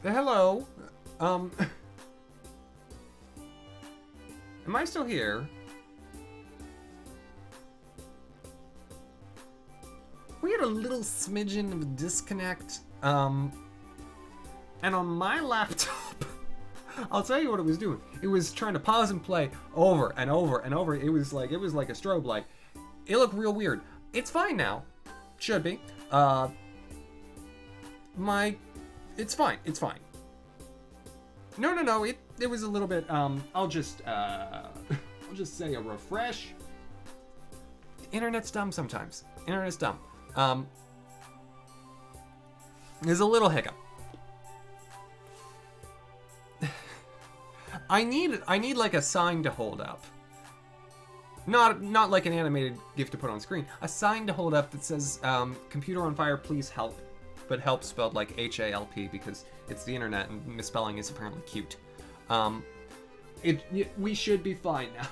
Hello. Am I still here? We had a little smidgen of a disconnect. And on my laptop, I'll tell you what it was doing. It was trying to pause and play over and over and over. It was like a strobe light. It looked real weird. It's fine now. Should be. It's fine. It's fine. No. It was a little bit. I'll just say a refresh. Internet's dumb sometimes. Internet's dumb. There's a little hiccup. I need like a sign to hold up. Not like an animated GIF to put on screen. A sign to hold up that says, "Computer on fire, please help." But help spelled like HALP because it's the internet and misspelling is apparently cute. We should be fine now.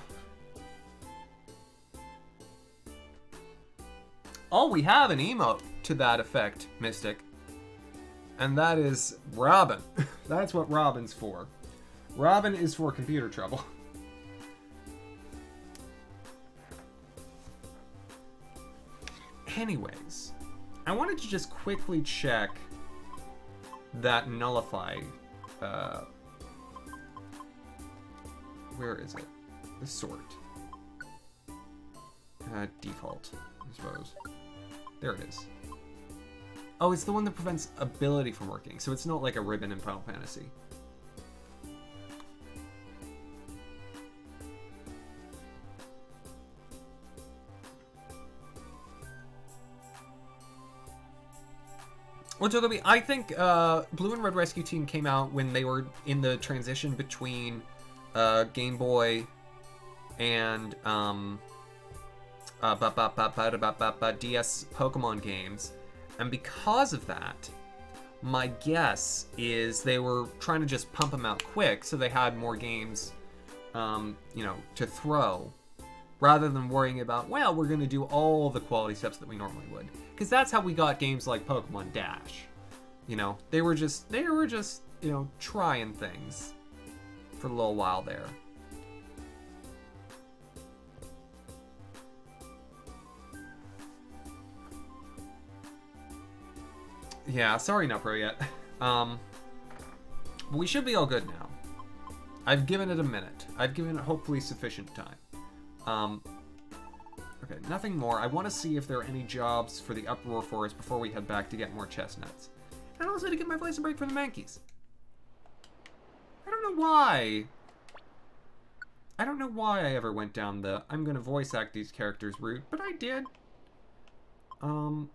Oh, we have an emote to that effect, Mystic. And that is Robin. That's what Robin's for. Robin is for computer trouble. Anyways, I wanted to just quickly check that nullify. Where is it? The sort. Default, I suppose. There it is. Oh, it's the one that prevents ability from working, so it's not like a ribbon in Final Fantasy. Well, Togepi, I think Blue and Red Rescue Team came out when they were in the transition between Game Boy and DS Pokemon games. And because of that, my guess is they were trying to just pump them out quick so they had more games, to throw, rather than worrying about, well, we're going to do all the quality steps that we normally would. Because that's how we got games like Pokemon Dash. They were just, trying things for a little while there. Yeah, sorry, not pro yet. But we should be all good now. I've given it a minute. I've given it hopefully sufficient time. Okay, nothing more. I want to see if there are any jobs for the Uproar Forest before we head back to get more chestnuts. And also to get my voice a break from the Mankeys. I don't know why. I don't know why I ever went down the I'm gonna voice act these characters route, but I did. I'm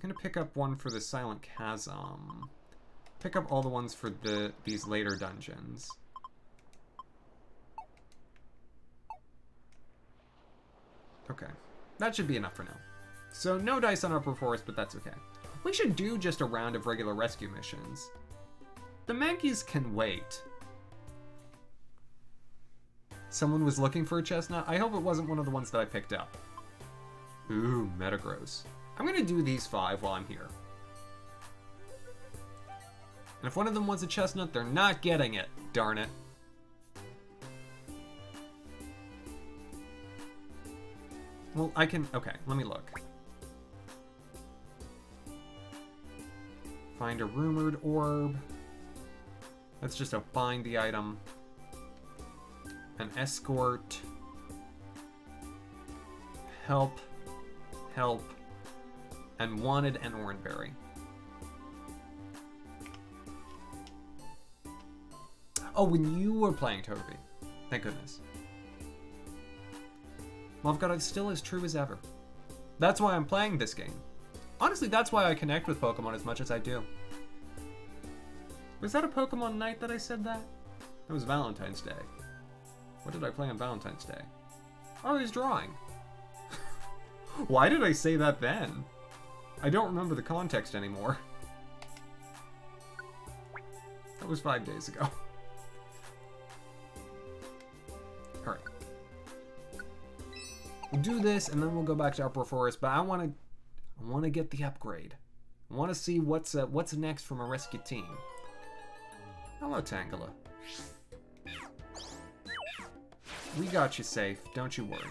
gonna pick up one for the Silent Chasm. Pick up all the ones for these later dungeons. Okay, that should be enough for now. So no dice on Upper Forest, but that's okay. We should do just a round of regular rescue missions. The Mankeys can wait. Someone was looking for a chestnut? I hope it wasn't one of the ones that I picked up. Ooh, Metagross. I'm gonna do these 5 while I'm here. And if one of them wants a chestnut, they're not getting it. Darn it. Well, I can... Okay, let me look. Find a rumored orb. That's just a find the item. An escort. Help. Help. And wanted an Oranberry. Oh, when you were playing Togepi. Thank goodness. Well, I've got it still as true as ever. That's why I'm playing this game. Honestly, that's why I connect with Pokemon as much as I do. Was that a Pokemon night that I said that? That was Valentine's Day. What did I play on Valentine's Day? Oh, I was drawing. Why did I say that then? I don't remember the context anymore. That was 5 days ago. Alright. We'll do this, and then we'll go back to Upper Forest, but I want to get the upgrade. I want to see what's next from a rescue team. Hello, Tangela. We got you safe, don't you worry.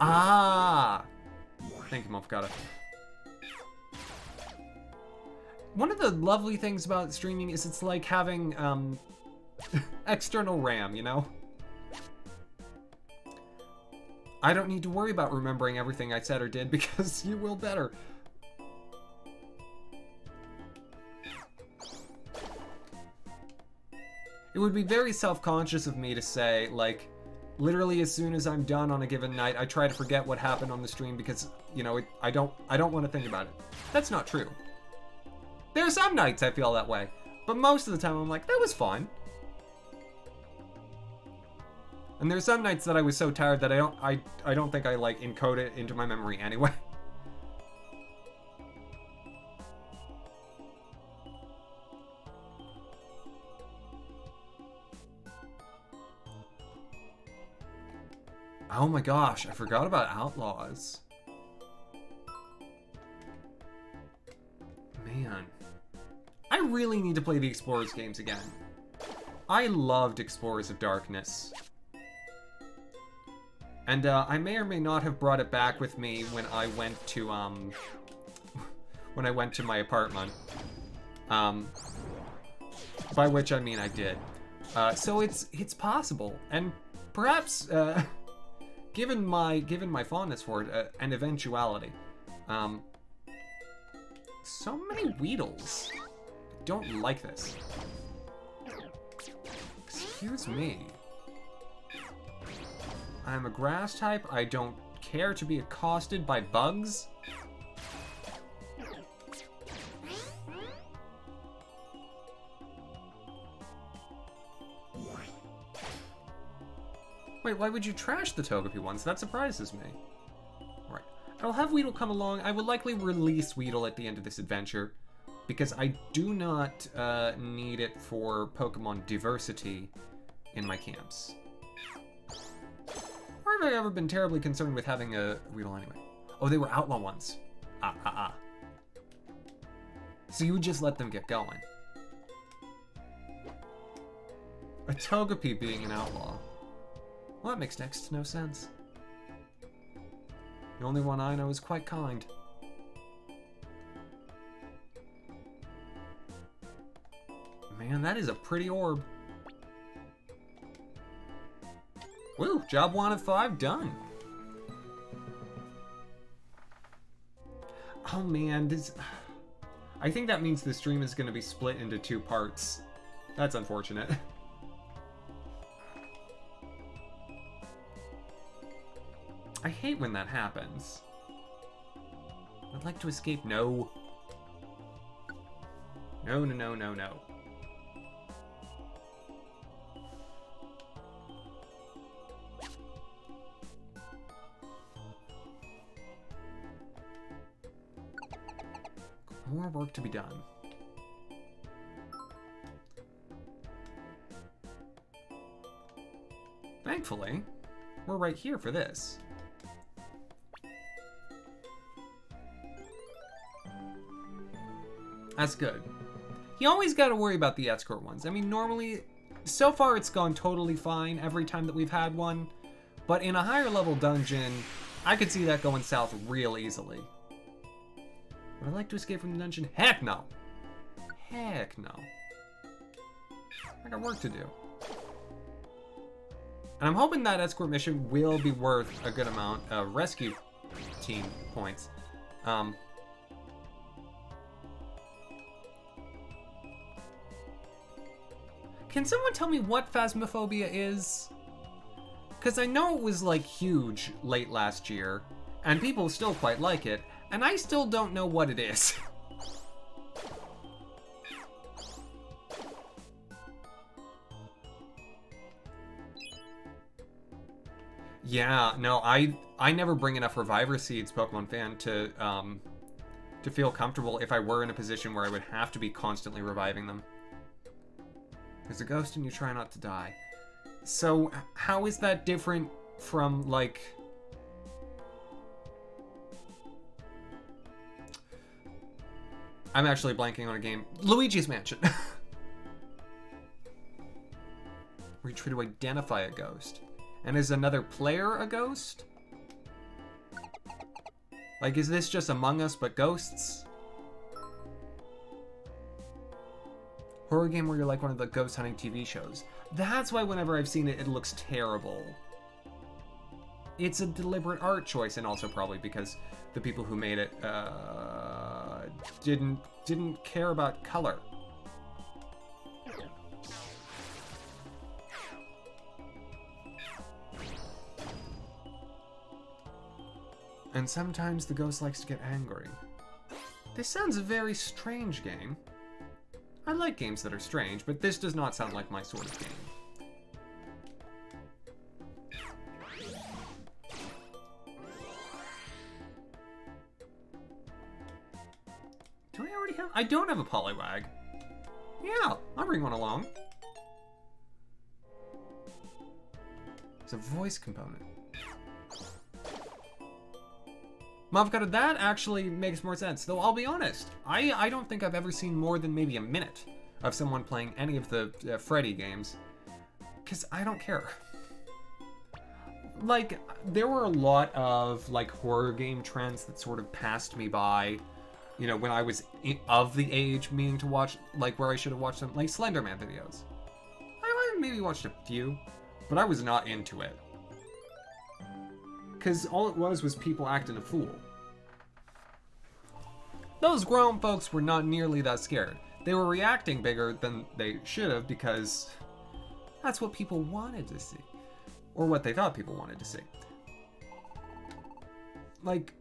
Ah! Thank you, Mofgata. One of the lovely things about streaming is it's like having, external RAM, you know? I don't need to worry about remembering everything I said or did because you will better. It would be very self-conscious of me to say, like, literally as soon as I'm done on a given night, I try to forget what happened on the stream because, you know, I don't want to think about it. That's not true. There are some nights I feel that way, but most of the time I'm like, that was fun. And there's some nights that I was so tired that I don't think I like encode it into my memory anyway. Oh my gosh, I forgot about Outlaws. Man. I really need to play the Explorers games again. I loved Explorers of Darkness. And I may or may not have brought it back with me when I went to my apartment. By which I mean I did. So it's possible, and perhaps given my fondness for it, an eventuality. So many Weedles. I don't like this. Excuse me. I'm a grass type. I don't care to be accosted by bugs. Wait, why would you trash the Togepi ones? That surprises me. Alright. I'll have Weedle come along. I will likely release Weedle at the end of this adventure, because I do not need it for Pokemon diversity in my camps. Or have I ever been terribly concerned with having a Weedle anyway? Oh, they were outlaw ones. So you would just let them get going. A Togepi being an outlaw. Well, that makes next to no sense. The only one I know is quite kind. Man, that is a pretty orb. Woo, job 1 of 5 done. Oh man, I think that means the stream is going to be split into 2 parts. That's unfortunate. I hate when that happens. I'd like to escape. No. No, no, no, no, no. More work to be done. Thankfully, we're right here for this. That's good. You always gotta worry about the escort ones. I mean, normally, so far it's gone totally fine every time that we've had one, but in a higher level dungeon, I could see that going south real easily. Would I like to escape from the dungeon? Heck no! Heck no. I got work to do. And I'm hoping that escort mission will be worth a good amount of rescue team points. Can someone tell me what Phasmophobia is? Because I know it was like huge late last year, and people still quite like it, and I still don't know what it is. Yeah, no, I never bring enough Reviver Seeds, Pokemon fan, to feel comfortable if I were in a position where I would have to be constantly reviving them. There's a ghost and you try not to die. So, how is that different from, like... I'm actually blanking on a game. Luigi's Mansion. Where you try to identify a ghost. And is another player a ghost? Like, is this just Among Us but ghosts? Horror game where you're like one of the ghost hunting TV shows. That's why whenever I've seen it, it looks terrible. It's a deliberate art choice, and also probably because the people who made it didn't care about color. And sometimes the ghost likes to get angry. This sounds a very strange game. I like games that are strange, but this does not sound like my sort of game. Do I already have? I don't have a Poliwag. Yeah, I'll bring one along. It's a voice component. Mavocado, that actually makes more sense. Though I'll be honest, I don't think I've ever seen more than maybe a minute of someone playing any of the Freddy games. Because I don't care. Like, there were a lot of, like, horror game trends that sort of passed me by, you know, when I was of the age meaning to watch, like, where I should have watched them, like Slenderman videos. I maybe watched a few, but I was not into it. Because all it was people acting a fool. Those grown folks were not nearly that scared. They were reacting bigger than they should have because that's what people wanted to see. Or what they thought people wanted to see. Like,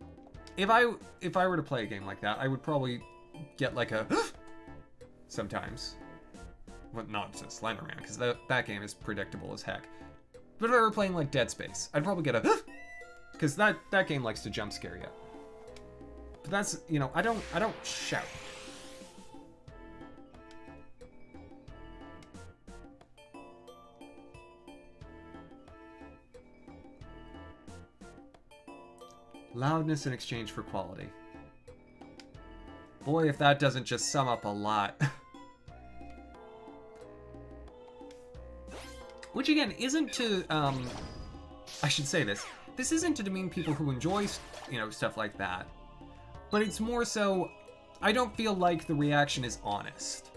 if I were to play a game like that, I would probably get like a sometimes. Well, not just Slenderman, because that game is predictable as heck. But if I were playing like Dead Space, I'd probably get a because that game likes to jump scare you. But that's, you know, I don't shout. Loudness in exchange for quality. Boy, if that doesn't just sum up a lot. Which again, isn't to, I should say this. This isn't to demean people who enjoy, you know, stuff like that. But it's more so, I don't feel like the reaction is honest.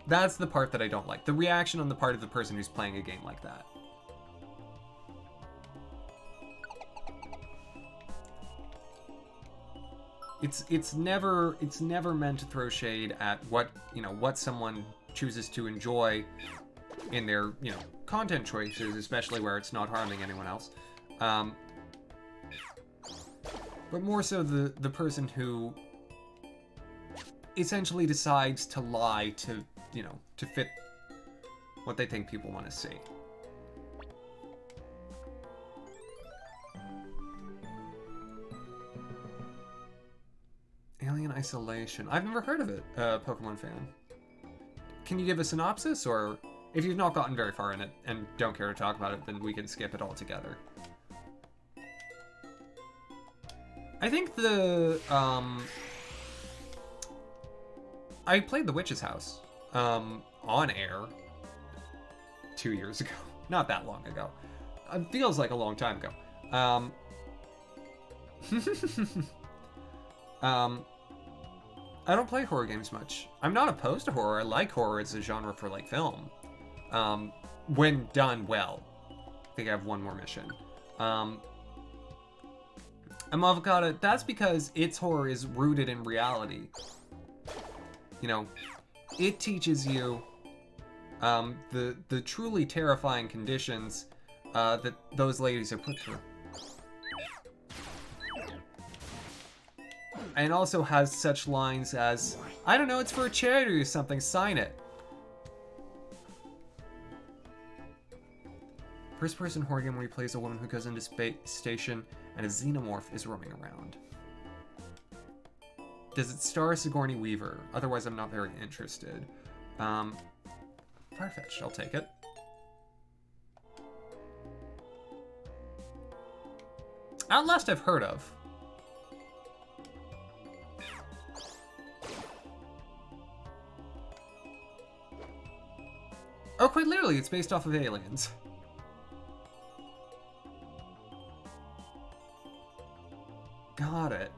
That's the part that I don't like. The reaction on the part of the person who's playing a game like that. It's never meant to throw shade at what, you know, what someone chooses to enjoy in their, you know, content choices, especially where it's not harming anyone else. But more so the person who essentially decides to lie to, you know, to fit what they think people want to see. Alien Isolation. I've never heard of it, Pokemon fan. Can you give a synopsis, or if you've not gotten very far in it and don't care to talk about it, then we can skip it altogether. I think I played The Witch's House on air 2 years ago. Not that long ago. It feels like a long time ago. I don't play horror games much. I'm not opposed to horror. I like horror as a genre for, like, film. When done well. I think I have one more mission. Avocado, that's because its horror is rooted in reality. You know, it teaches you the truly terrifying conditions that those ladies are put through. And also has such lines as, I don't know, it's for a charity or something, sign it. First-person horror game where he plays a woman who goes into space station and a xenomorph is roaming around. Does it star Sigourney Weaver? Otherwise, I'm not very interested. Farfetch'd, I'll take it. Outlast I've heard of. Oh, quite literally, it's based off of aliens. Got it.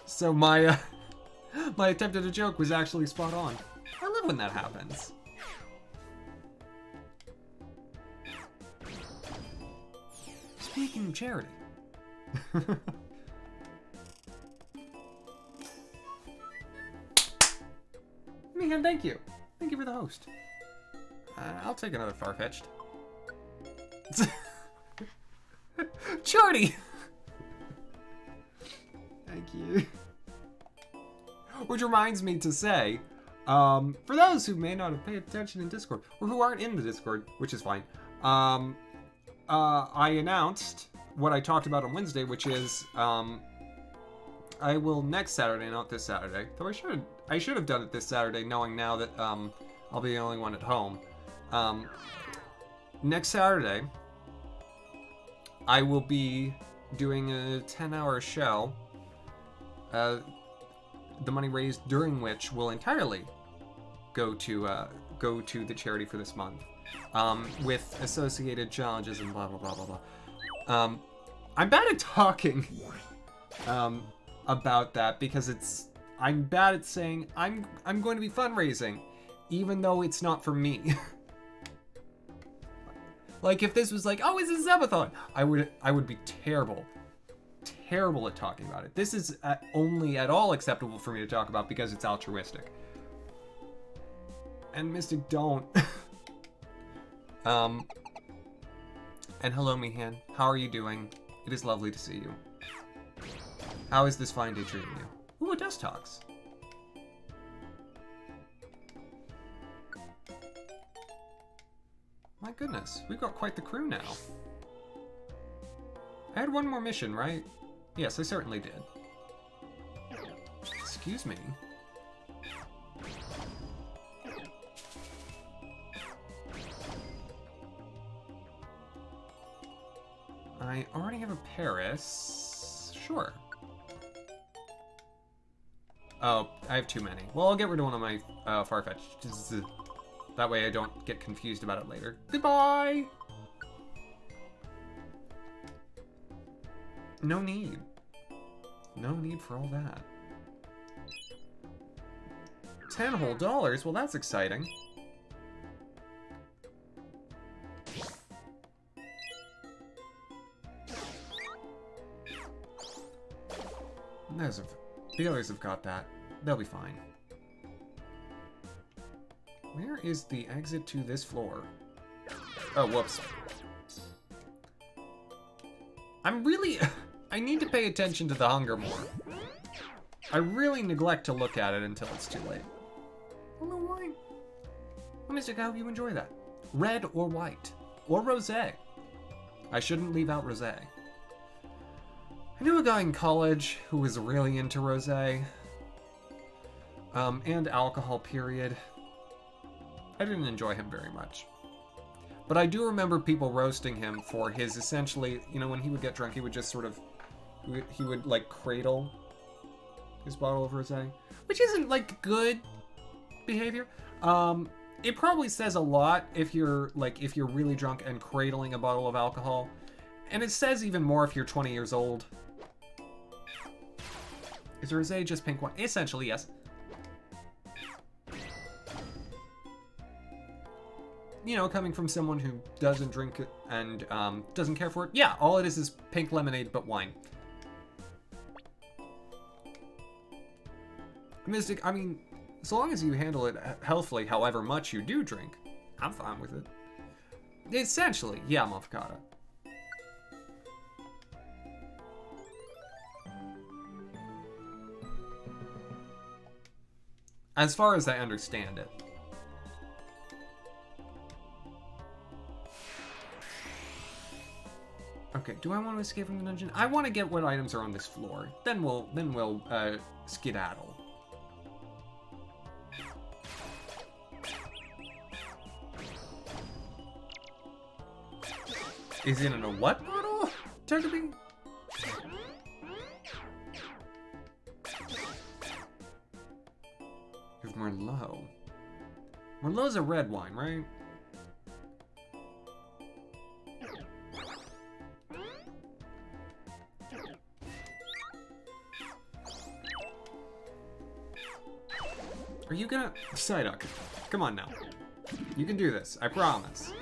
So my my attempt at a joke was actually spot on. I love when that happens. Speaking of charity. Man, thank you. Thank you for the host. I'll take another far-fetched. Charity! Thank you. Which reminds me to say, for those who may not have paid attention in Discord, or who aren't in the Discord, which is fine, I announced what I talked about on Wednesday, which is, I will next Saturday, not this Saturday, though I should have done it this Saturday, knowing now that, I'll be the only one at home. Next Saturday, I will be doing a 10-hour show, the money raised during which will entirely go to the charity for this month, with associated challenges and blah blah blah blah blah. I'm bad at talking about that because I'm bad at saying I'm going to be fundraising, even though it's not for me. Like if this was like, oh, it's a Zebathon, I would be terrible at talking about it. This is only at all acceptable for me to talk about because it's altruistic. And Mystic, don't. And hello, Mihan. How are you doing? It is lovely to see you. How is this fine day treating you? Ooh, a Dust Talks. My goodness, we've got quite the crew now. I had one more mission, right? Yes, I certainly did. Excuse me. I already have a Paris. Sure. Oh, I have too many. Well, I'll get rid of one of my Farfetch. That way I don't get confused about it later. Goodbye! No need. No need for all that. $10 whole? Well, that's exciting. The others have got that. They'll be fine. Where is the exit to this floor? Oh, whoops. I need to pay attention to the hunger more. I really neglect to look at it until it's too late. I don't know why. Well, Mystic, I hope you enjoy that. Red or white? Or rosé? I shouldn't leave out rosé. I knew a guy in college who was really into rosé. And alcohol, period. I didn't enjoy him very much. But I do remember people roasting him for his essentially, you know, when he would get drunk, he would just sort of, he would like cradle his bottle of rosé, which isn't like good behavior. It probably says a lot if you're really drunk and cradling a bottle of alcohol. And it says even more if you're 20 years old. Is rosé just pink wine? Essentially, yes. You know, coming from someone who doesn't drink it and doesn't care for it, yeah, all it is pink lemonade but wine. Mystic, I mean, as long as you handle it healthfully, however much you do drink, I'm fine with it. Essentially, yeah, Mafkata. As far as I understand it. Okay, do I want to escape from the dungeon? I want to get what items are on this floor. Then we'll skedaddle. Is it in a what bottle? Turkey? You've Merlot. Merlot's a red wine, right? Are you gonna... Psyduck, come on now. You can do this, I promise.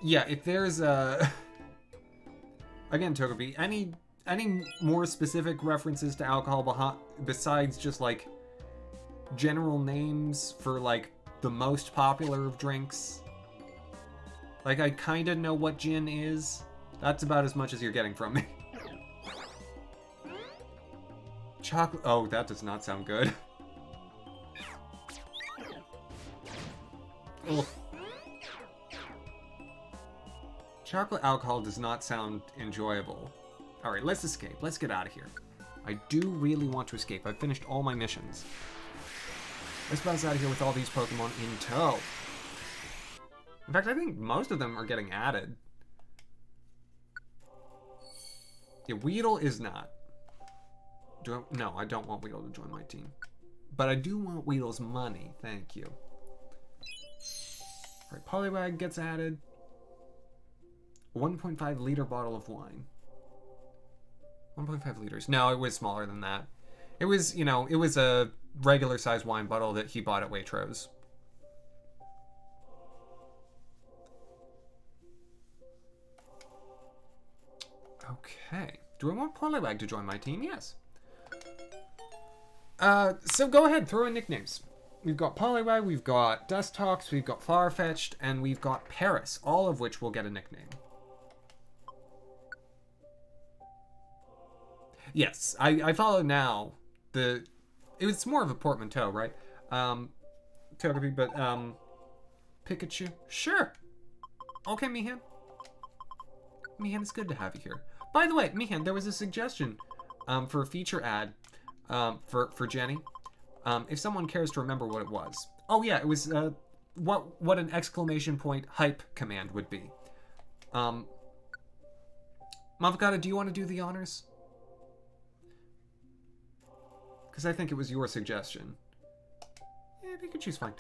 Yeah, if there's a... Again, Togepi, any more specific references to alcohol besides just, like, general names for, like, the most popular of drinks? Like, I kinda know what gin is. That's about as much as you're getting from me. Chocolate... Oh, that does not sound good. Ugh. Chocolate alcohol does not sound enjoyable. Alright, let's escape. Let's get out of here. I do really want to escape. I've finished all my missions. Let's bounce out of here with all these Pokemon in tow. In fact, I think most of them are getting added. Yeah, Weedle is not. No, I don't want Weedle to join my team. But I do want Weedle's money. Thank you. Alright, Poliwag gets added. 1.5 liter bottle of wine. 1.5 liters. No, it was smaller than that. It was, you know, it was a regular size wine bottle that he bought at Waitrose. Okay. Do I want Poliwag to join my team? Yes. So go ahead, throw in nicknames. We've got Poliwag, we've got Dustox, we've got Farfetch'd, and we've got Paris, all of which will get a nickname. Yes, I follow now. It's more of a portmanteau, right? Togepi, but, Pikachu? Sure! Okay, Mihan. Mihan, it's good to have you here. By the way, Mihan, there was a suggestion, for a feature ad, for Jenny. If someone cares to remember what it was. Oh yeah, it was, what an exclamation point hype command would be. Mavocado, do you want to do the honors? Because I think it was your suggestion. Yeah, Pikachu's fine.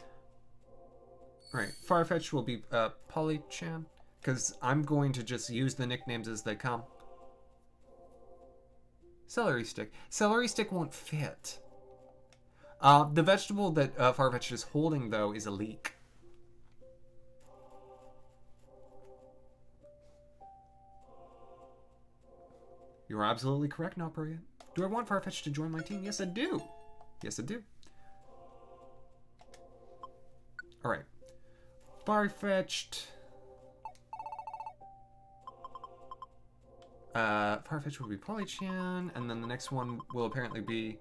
Alright, Farfetch'd will be Polychan, because I'm going to just use the nicknames as they come. Celery Stick. Celery Stick won't fit. The vegetable that Farfetch'd is holding, though, is a leek. You're absolutely correct, Noperia. Do I want Farfetch'd to join my team? Yes, I do. Yes, I do. Alright. Farfetch'd. Farfetch'd will be Polychan, and then the next one will apparently be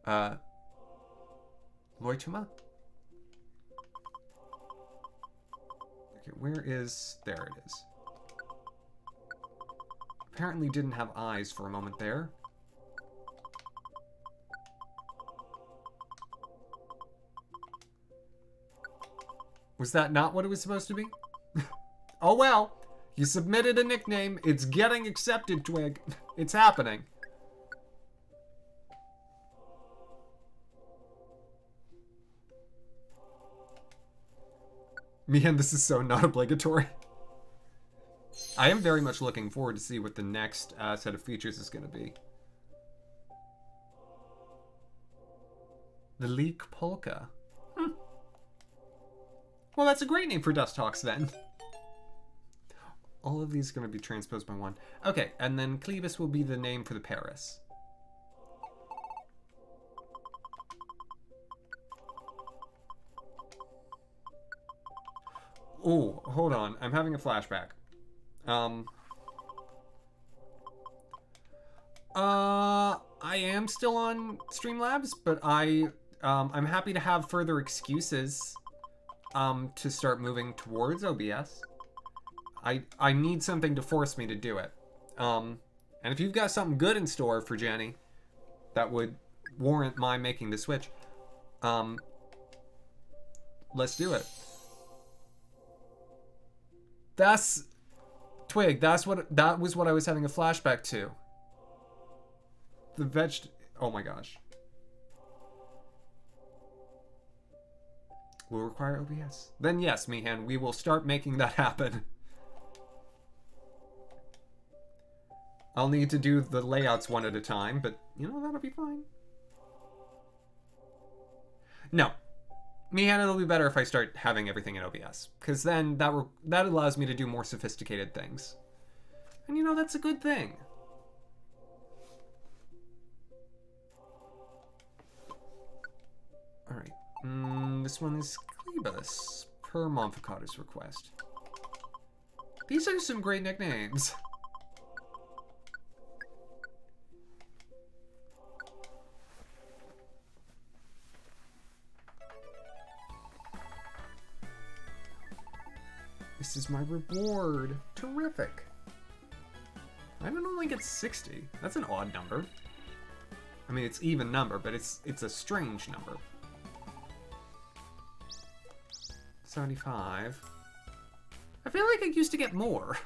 Loituma. Okay, where is... There it is. Apparently didn't have eyes for a moment there. Was that not what it was supposed to be? Oh well. You submitted a nickname. It's getting accepted, Twig. It's happening. Man, this is so not obligatory. I am very much looking forward to see what the next set of features is going to be. The Leek Polka. Well, that's a great name for Dustox then. All of these are going to be transposed by one. Okay, and then Clevis will be the name for the Paris. Oh, hold on. I'm having a flashback. I am still on Streamlabs, but I'm happy to have further excuses to start moving towards OBS. I need something to force me to do it. And if you've got something good in store for Jenny that would warrant my making the switch, let's do it. That's twig. That was what I was having a flashback to. The oh my gosh. Will require OBS. Then yes, Mihan, we will start making that happen. I'll need to do the layouts one at a time, but you know, that'll be fine. No. Mihan, it'll be better if I start having everything in OBS, because then that allows me to do more sophisticated things. And you know, that's a good thing. Alright. This one is Cleebus, per Monficado's request. These are some great nicknames. This is my reward. Terrific. I don't only get 60. That's an odd number. I mean, it's even number, but it's a strange number. 75. I feel like I used to get more.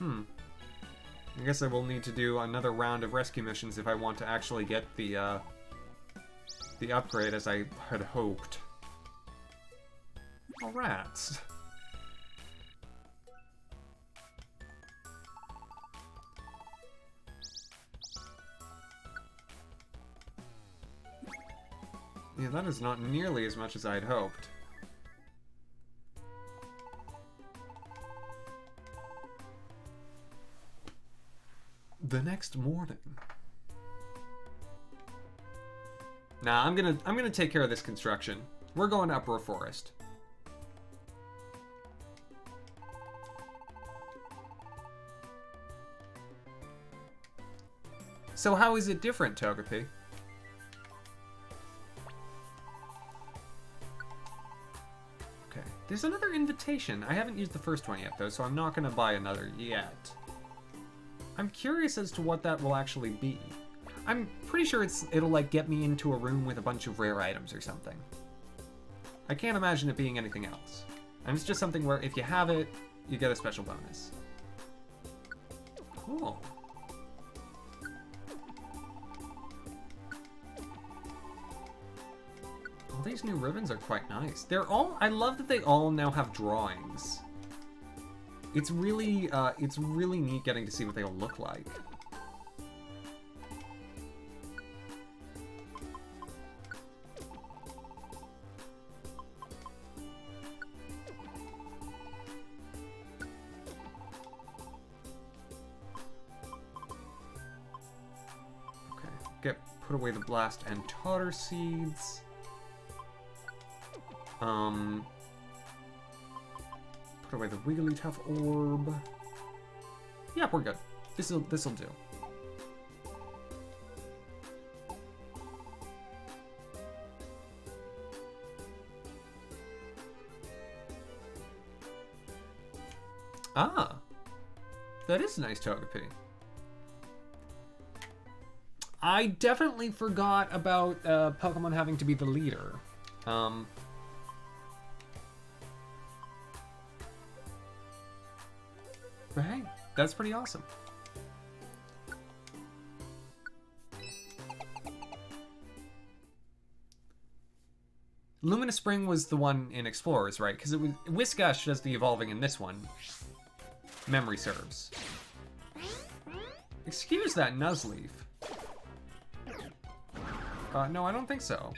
I guess I will need to do another round of rescue missions if I want to actually get the upgrade as I had hoped. Oh, rats. Yeah, that is not nearly as much as I had hoped. The next morning. Nah, I'm gonna take care of this construction. We're going to Uproar Forest. So how is it different, Togepi? Okay, there's another invitation. I haven't used the first one yet, though, so I'm not gonna buy another yet. I'm curious as to what that will actually be. I'm pretty sure it'll like get me into a room with a bunch of rare items or something. I can't imagine it being anything else. And it's just something where if you have it, you get a special bonus. Cool. All these new ribbons are quite nice. I love that they all now have drawings. It's really neat getting to see what they all look like. Okay, put away the blast and totter seeds. Put away the Wigglytuff orb. Yeah, we're good. This'll do. Ah, that is a nice Togepi. I definitely forgot about Pokemon having to be the leader. But hey, that's pretty awesome. Luminous Spring was the one in Explorers, right? Because it was Whiscash does the evolving in this one. Memory serves. Excuse that Nuzleaf. No, I don't think so.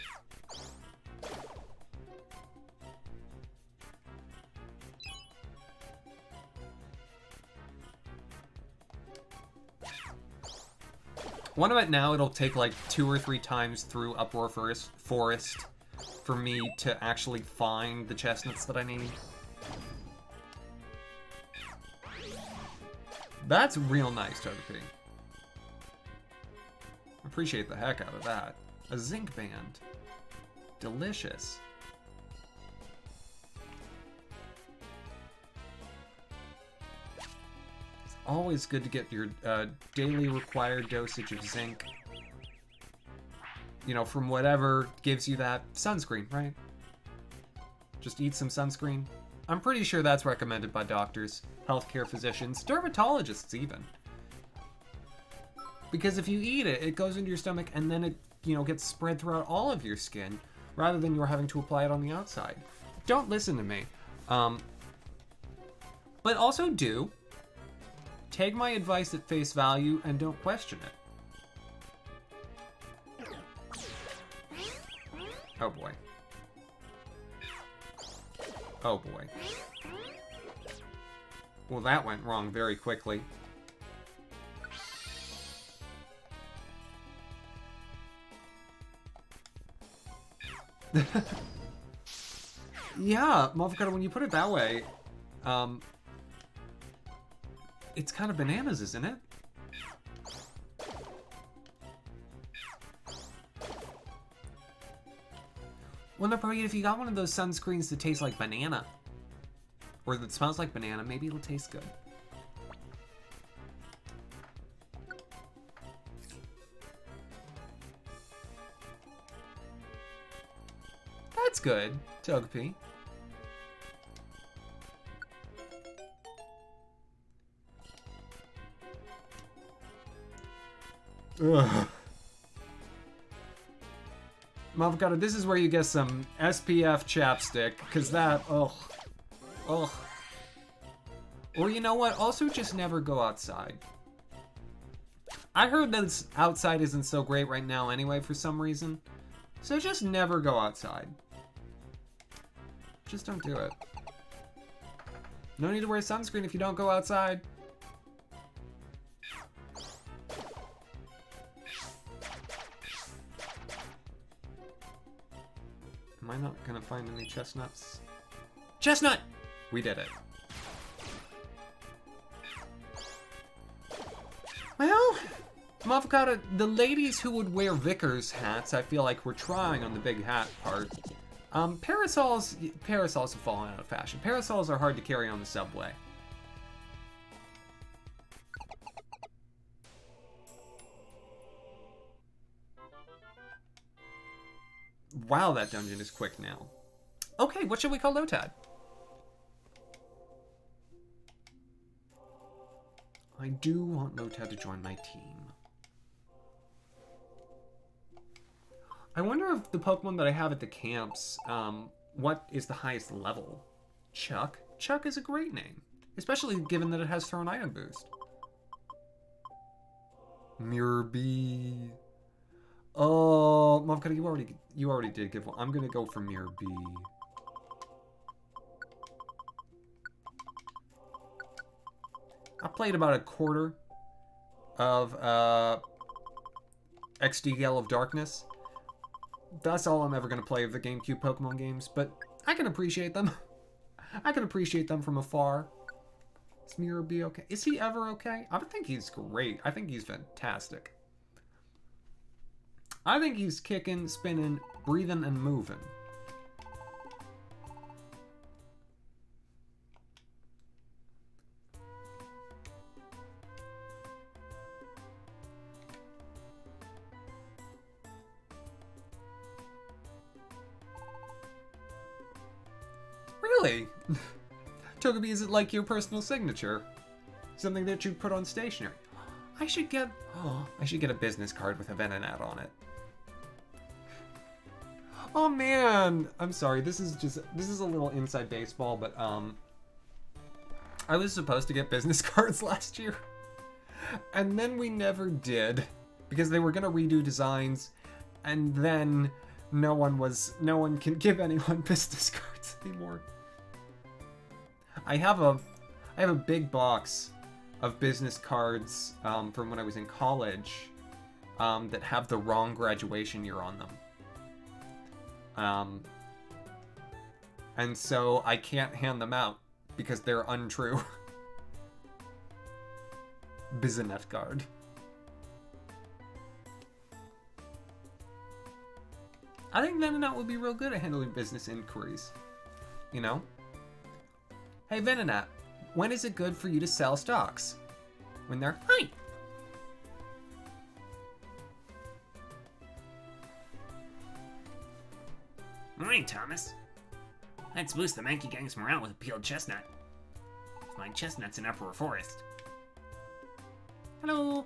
One of it now, it'll take like 2 or 3 times through Uproar Forest for me to actually find the chestnuts that I need. That's real nice, Togepi. Appreciate the heck out of that. A zinc band. Delicious. Always good to get your daily required dosage of zinc. You know, from whatever gives you that sunscreen, right? Just eat some sunscreen. I'm pretty sure that's recommended by doctors, healthcare physicians, dermatologists even. Because if you eat it, it goes into your stomach and then it, you know, gets spread throughout all of your skin rather than you're having to apply it on the outside. Don't listen to me. But also do take my advice at face value and don't question it. Oh boy. Oh boy. Well, that went wrong very quickly. Yeah, Motherfucker, when you put it that way, it's kind of bananas, isn't it? Well, no, probably if you got one of those sunscreens that tastes like banana, or that smells like banana, maybe it'll taste good. That's good, Togepi. Ugh. Motherfucker, this is where you get some SPF chapstick, because that, ugh. Ugh. Or you know what, also just never go outside. I heard that outside isn't so great right now anyway for some reason, so just never go outside. Just don't do it. No need to wear sunscreen if you don't go outside. Am I not gonna find any chestnuts? Chestnut! We did it. Well, Motherfucker, the ladies who would wear Vickers hats, I feel like we're trying on the big hat part. Parasols have fallen out of fashion. Parasols are hard to carry on the subway. Wow, that dungeon is quick now. Okay, what should we call Lotad? I do want Lotad to join my team. I wonder if the Pokemon that I have at the camps, what is the highest level? Chuck? Chuck is a great name, especially given that it has thrown item boost. Mirby. Oh, Motherfucker, you already did give one. I'm gonna go for Mirby. I played about a quarter of XD Gale of Darkness. That's all I'm ever going to play of the GameCube Pokemon games, but I can appreciate them. I can appreciate them from afar. Is Mirby okay? Is he ever okay? I think he's great. I think he's fantastic. I think he's kicking, spinning, breathing, and moving. Really? Togepi, is it like your personal signature? Something that you put on stationery? I should get a business card with a Venonat on it. Oh man, I'm sorry. This is a little inside baseball, but I was supposed to get business cards last year, and then we never did because they were gonna redo designs, and then no one can give anyone business cards anymore. I have a big box of business cards from when I was in college that have the wrong graduation year on them. And so I can't hand them out because they're untrue. Business card. I think Venonat would be real good at handling business inquiries. You know? Hey Venonat, when is it good for you to sell stocks? when they're hi. Morning, Thomas. Let's boost the Monkey Gang's morale with a peeled chestnut. Find chestnuts in Upper Forest. Hello.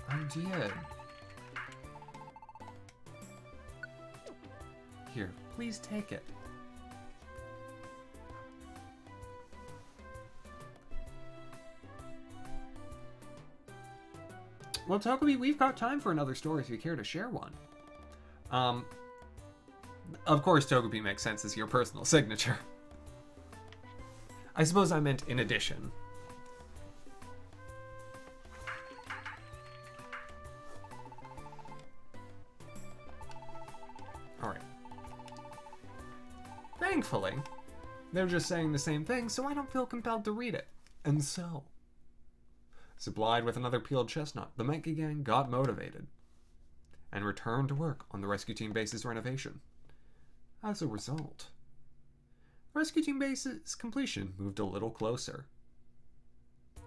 I did. Here, please take it. Well, Togepi, we've got time for another story if you care to share one. Of course, Togepi makes sense as your personal signature. I suppose I meant in addition. Alright. Thankfully, they're just saying the same thing, so I don't feel compelled to read it. And so, supplied with another peeled chestnut, the Monkey Gang got motivated and returned to work on the Rescue Team base's renovation. As a result, Rescue Team base's completion moved a little closer. I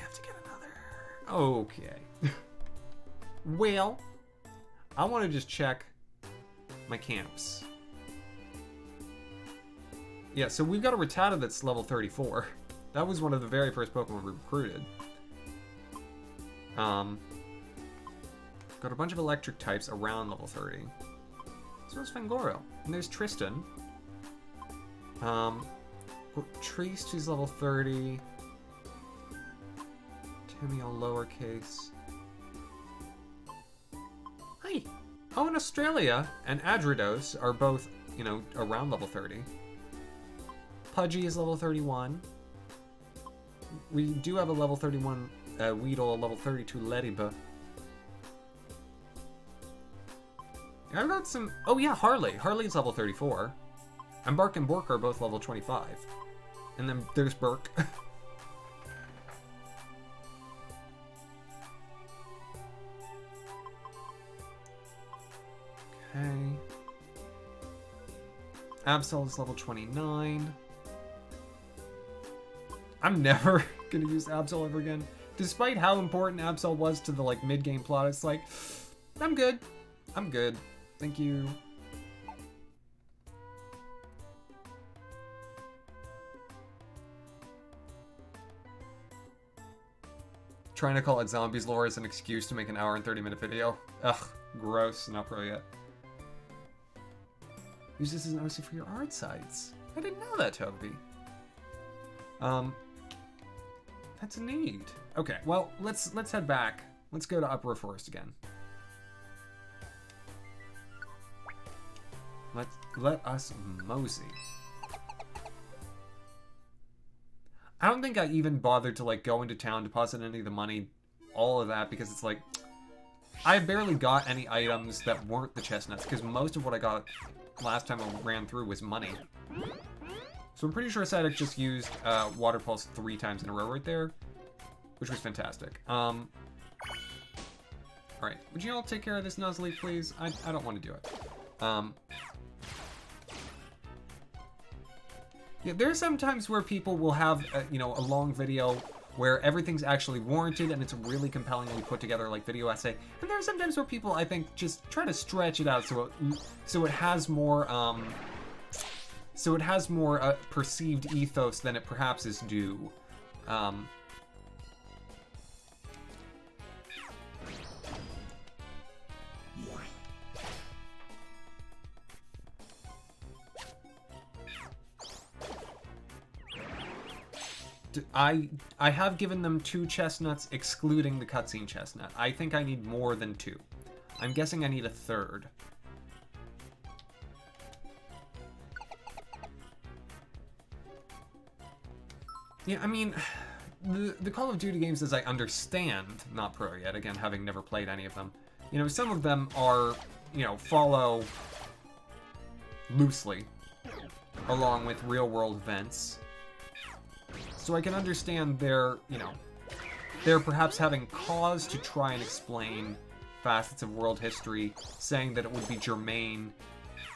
have to get another. Okay. Well, I want to just check my camps. Yeah, so we've got a Rattata that's level 34. That was one of the very first Pokemon we recruited. Got a bunch of electric types around level 30. So is Fangoro. And there's Tristan. Triste, who's level 30. Timio, lowercase. Hi! Oh, and Australia and Adridos are both, you know, around level 30. Pudgy is level 31. We do have a level 31 Weedle, a level 32 Ladybug. I've got some... Oh yeah, Harley. Harley's level 34. And Bark and Bork are both level 25. And then there's Burke. Okay. Absol is level 29. I'm never gonna use Absol ever again. Despite how important Absol was to the like mid-game plot, it's like, I'm good. I'm good. Thank you. Trying to call it Zombies lore as an excuse to make an hour and 30-minute video. Ugh, gross. Not pro yet. Use this as an OC for your art sites. I didn't know that, Toby. That's neat. Okay, well, let's head back. Let's go to Upper Forest again. Let us mosey. I don't think I even bothered to like go into town, deposit any of the money, all of that, because it's like I barely got any items that weren't the chestnuts, because most of what I got last time I ran through was money. So I'm pretty sure Psyduck just used Water Pulse 3 times in a row right there, which was fantastic. Alright, would you all take care of this Nuzleaf, please? I don't want to do it. Yeah, there are some times where people will have, you know, a long video where everything's actually warranted and it's a really compellingly put together, like, video essay. And there are some times where people, I think, just try to stretch it out so it has more, perceived ethos than it perhaps is due. I have given them 2 chestnuts, excluding the cutscene chestnut. I think I need more than 2. I'm guessing I need a 3rd. Yeah, I mean, the Call of Duty games, as I understand, not pro yet, again, having never played any of them, you know, some of them are, you know, follow loosely along with real-world events. So I can understand they're perhaps having cause to try and explain facets of world history, saying that it would be germane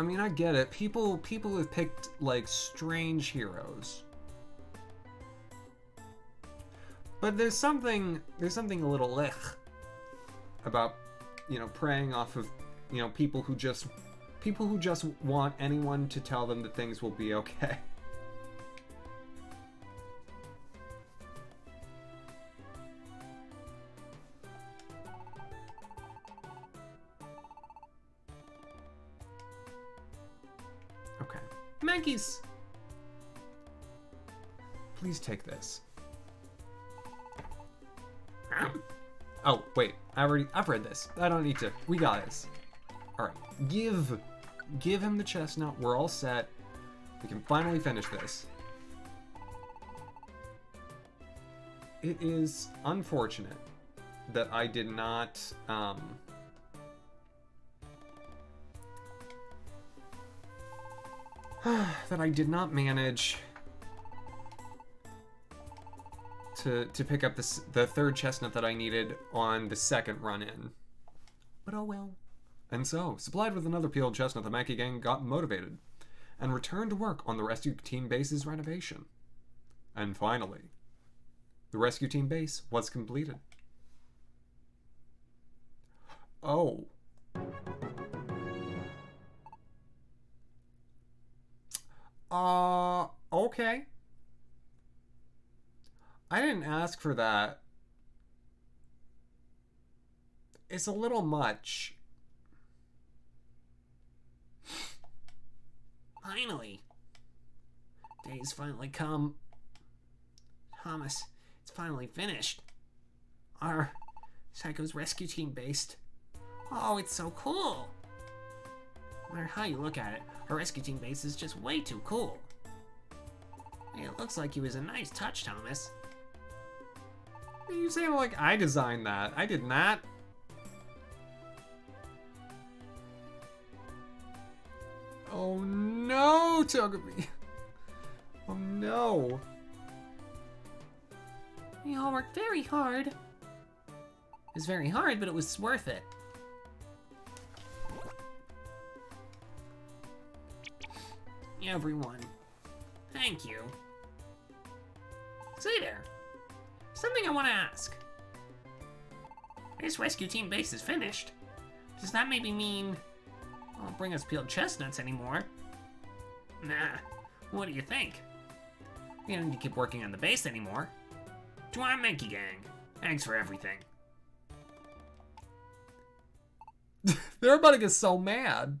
I mean, I get it. People have picked, like, strange heroes. But there's something a little lich about, you know, preying off of, you know, people who just want anyone to tell them that things will be okay. Okay. Mankeys! Please take this. Oh, wait. I've read this. I don't need to. We got this. Alright. Give him the chestnut. We're all set. We can finally finish this. It is unfortunate that I did not, that I did not manage to pick up the third chestnut that I needed on the second run-in. But oh well. And so, supplied with another peeled chestnut, the Mankey gang got motivated and returned to work on the rescue team base's renovation. And finally, the rescue team base was completed. Oh. Okay. I didn't ask for that. It's a little much. Finally. Day's finally come. Thomas, it's finally finished. Our Psycho's rescue team based. Oh, it's so cool. No matter how you look at it, our rescue team base is just way too cool. Hey, it looks like it was a nice touch, Thomas. You saying like I designed that? I did not. Oh no, Togepi. Oh no. We all worked very hard. It was very hard, but it was worth it. Everyone, thank you. Say there, something I want to ask. This rescue team base is finished. Does that maybe mean won't bring us peeled chestnuts anymore? Nah, what do you think? We don't need to keep working on the base anymore. Do you want a Mankey gang? Thanks for everything. They're about to get so mad.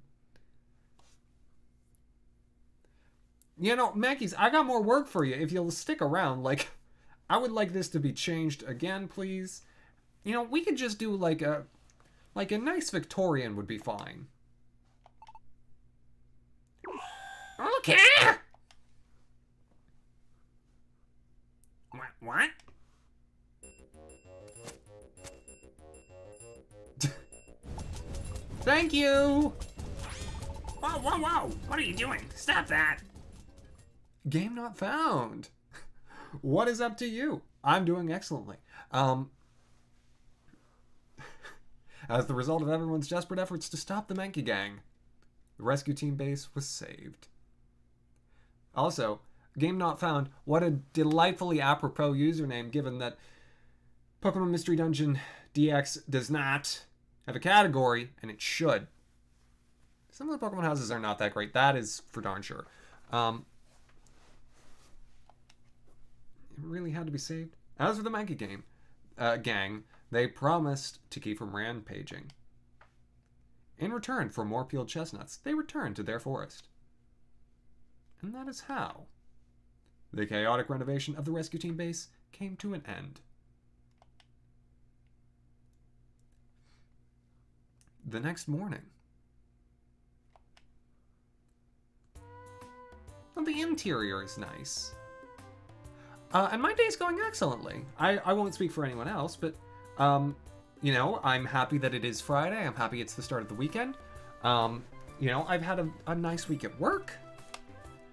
You know, Mankeys, I got more work for you if you'll stick around. Like, I would like this to be changed again, please. You know, we could just do like a nice Victorian would be fine. Okay. What? Thank you! Whoa! What are you doing? Stop that! Game not found. What is up to you? I'm doing excellently. As the result of everyone's desperate efforts to stop the Mankey gang, the rescue team base was saved. Also, game not found. What a delightfully apropos username, given that Pokemon Mystery Dungeon DX does not have a category, and it should. Some of the Pokemon houses are not that great. That is for darn sure. It really had to be saved. As for the Mankey gang, they promised to keep from rampaging. In return for more peeled chestnuts, they returned to their forest. And that is how the chaotic renovation of the rescue team base came to an end. The next morning, well, the interior is nice. And my day's going excellently. I won't speak for anyone else, but, you know, I'm happy that it is Friday. I'm happy it's the start of the weekend. You know, I've had a nice week at work.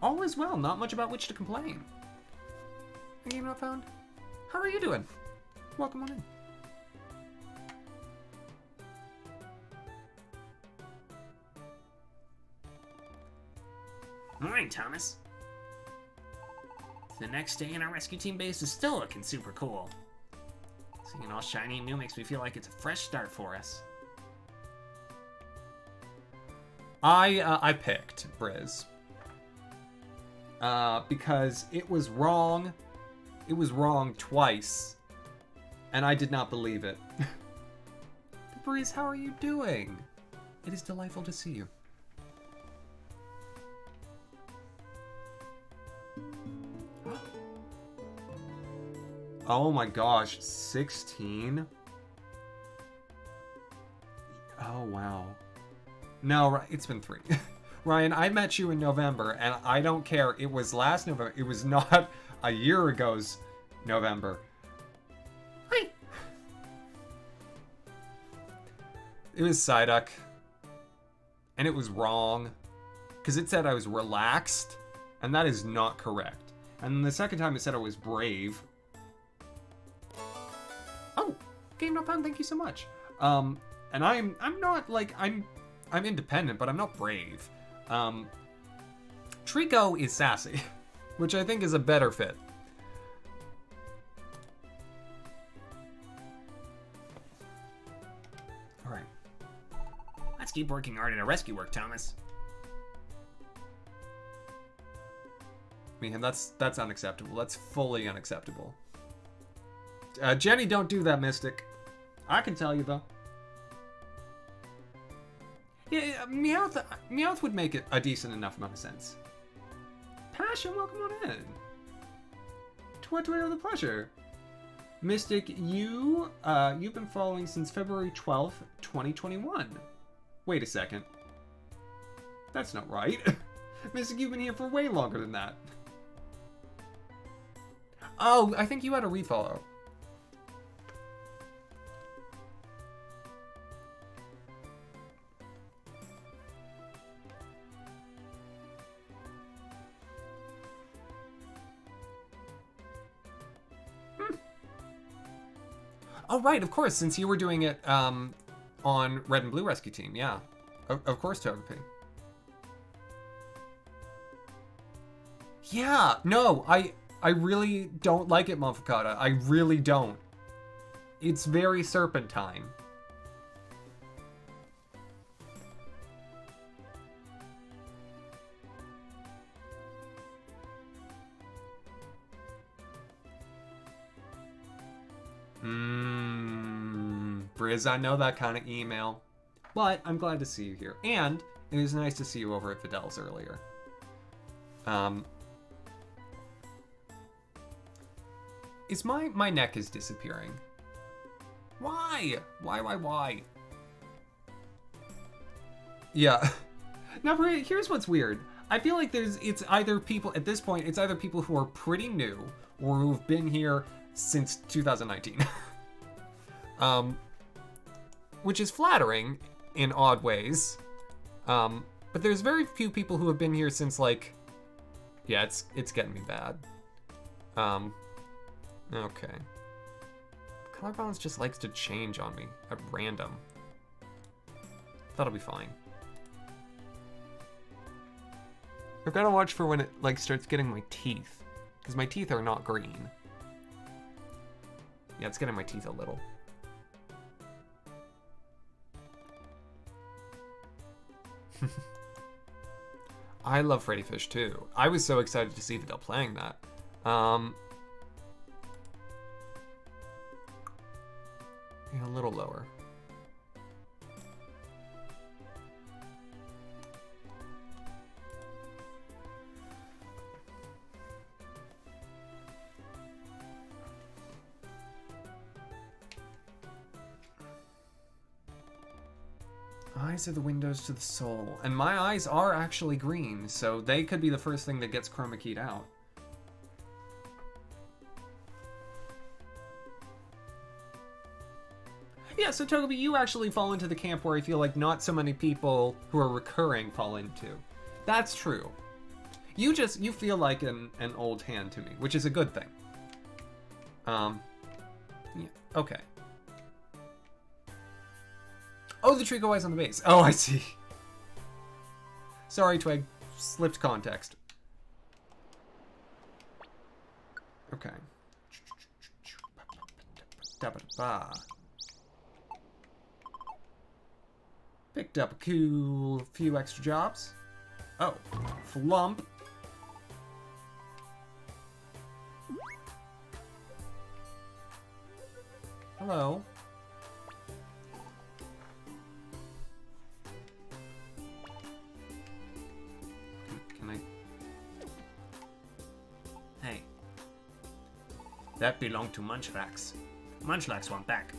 All is well, not much about which to complain. A game not found? How are you doing? Welcome on in. Morning, Thomas. The next day in our rescue team base is still looking super cool. Seeing all shiny and new makes me feel like it's a fresh start for us. I picked Briz. Because it was wrong. It was wrong twice. And I did not believe it. Briz, how are you doing? It is delightful to see you. Oh my gosh, 16? Oh wow. No, it's been 3. Ryan, I met you in November, and I don't care. It was last November. It was not a year ago's November. Hi. It was Psyduck. And it was wrong. Because it said I was relaxed, and that is not correct. And the second time it said I was brave. Oh, Game No Fun, thank you so much. And I'm not like I'm independent, but I'm not brave. Trico is sassy, which I think is a better fit. All right. Let's keep working hard at our rescue work, Thomas. Man, that's unacceptable. That's fully unacceptable. Jenny, don't do that, Mystic. I can tell you, though. Yeah, Meowth would make it a decent enough amount of sense. Passion, welcome on in. To what do I owe the pleasure? Mystic, you've been following since February 12th, 2021. Wait a second. That's not right. Mystic, you've been here for way longer than that. Oh, I think you had a refollow. Oh, right, of course, since you were doing it on Red and Blue Rescue Team, yeah. Of course, Togepi. Yeah, no, I really don't like it, Monfocata. I really don't. It's very serpentine. Briz, I know that kind of email. But I'm glad to see you here. And it was nice to see you over at Fidel's earlier. Is my neck is disappearing. Why? Why? Yeah. Now, here's what's weird. I feel like it's either people, at this point, it's either people who are pretty new or who've been here since 2019. Which is flattering in odd ways. But there's very few people who have been here since, like, yeah, it's getting me bad. Okay. Color balance just likes to change on me at random. That'll be fine. I've got to watch for when it, like, starts getting my teeth. Because my teeth are not green. Yeah, it's getting my teeth a little. I love Freddy Fish too. I was so excited to see Vidal playing that. Yeah, a little lower. Eyes are the windows to the soul. And my eyes are actually green, so they could be the first thing that gets chroma keyed out. Yeah, so Togepi, you actually fall into the camp where I feel like not so many people who are recurring fall into. That's true. You feel like an old hand to me, which is a good thing. Yeah, okay. Oh, the Trico Eyes on the base. Oh, I see. Sorry, Twig. slipped context. Okay. Da-ba-da-ba. Picked up a cool few extra jobs. Oh, flump. Hello. Can I? Hey. That belonged to Munchlax. Munchlax want back.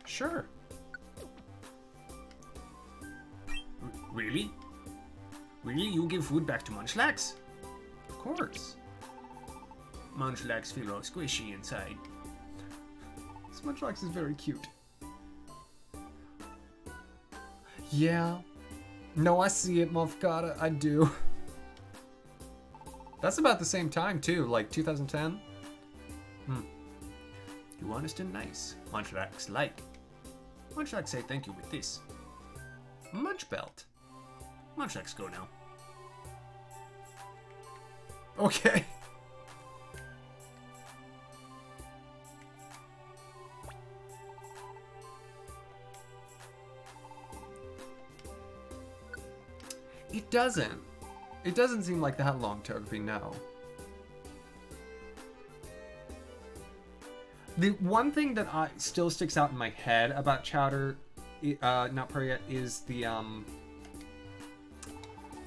Sure. Really? Really? You give food back to Munchlax? Of course. Munchlax feel all squishy inside. Munchlax is very cute. Yeah. No, I see it, Mofkata. I do. That's about the same time, too. Like, 2010? You honest and nice. Munchlax like. Munchlax say thank you with this. Munch belt. Munchlax go now. Okay. It doesn't. It doesn't seem like that long, Togepi, no. The one thing that still sticks out in my head about Chowder, not Pro Yet, is the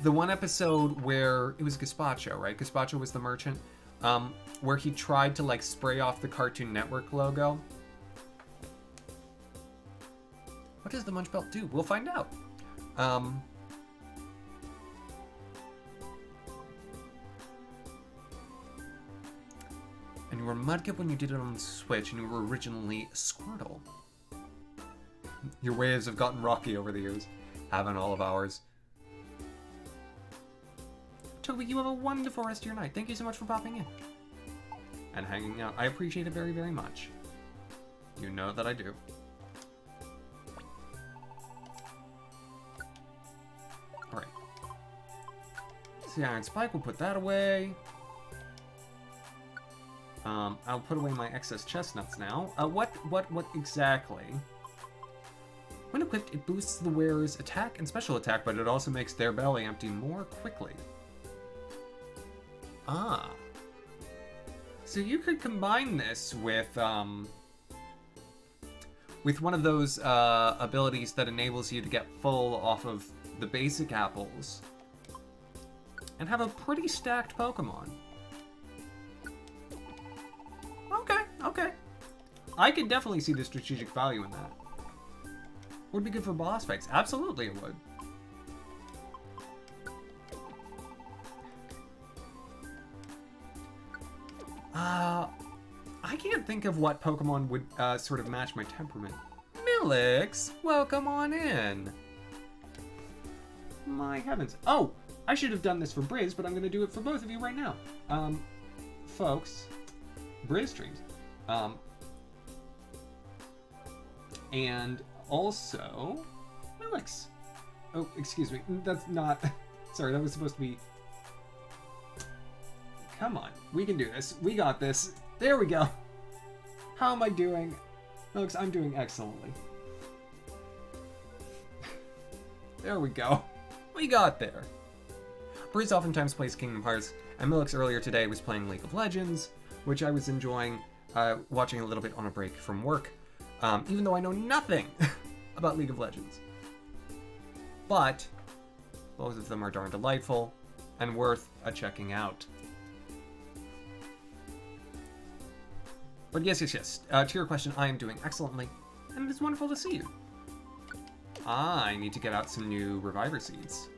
one episode where it was Gazpacho, right? Gazpacho was the merchant, where he tried to like spray off the Cartoon Network logo. What does the Munch Belt do? We'll find out. And you were Mudkip when you did it on the Switch, and you were originally Squirtle. Your waves have gotten rocky over the years. Haven't all of ours. Toby, you have a wonderful rest of your night. Thank you so much for popping in. And hanging out. I appreciate it very, very much. You know that I do. Alright. So the Iron Spike, we'll put that away. I'll put away my excess chestnuts now. What exactly? When equipped, it boosts the wearer's attack and special attack, but it also makes their belly empty more quickly. Ah. So you could combine this with one of those abilities that enables you to get full off of the basic apples and have a pretty stacked Pokemon. Okay. I could definitely see the strategic value in that. Would be good for boss fights. Absolutely it would. I can't think of what Pokemon would sort of match my temperament. Millix, welcome on in. My heavens. Oh, I should have done this for Briz, but I'm going to do it for both of you right now. Folks, Briz streams. And also, Millix. Oh, excuse me. That's not... Sorry, that was supposed to be... Come on. We can do this. We got this. There we go. How am I doing? Millix, I'm doing excellently. There we go. We got there. Briz oftentimes plays Kingdom Hearts, and Millix earlier today was playing League of Legends, which I was enjoying watching a little bit on a break from work, even though I know nothing about League of Legends. But both of them are darn delightful and worth a checking out. But yes. To your question, I am doing excellently, and it is wonderful to see you. I need to get out some new Reviver Seeds.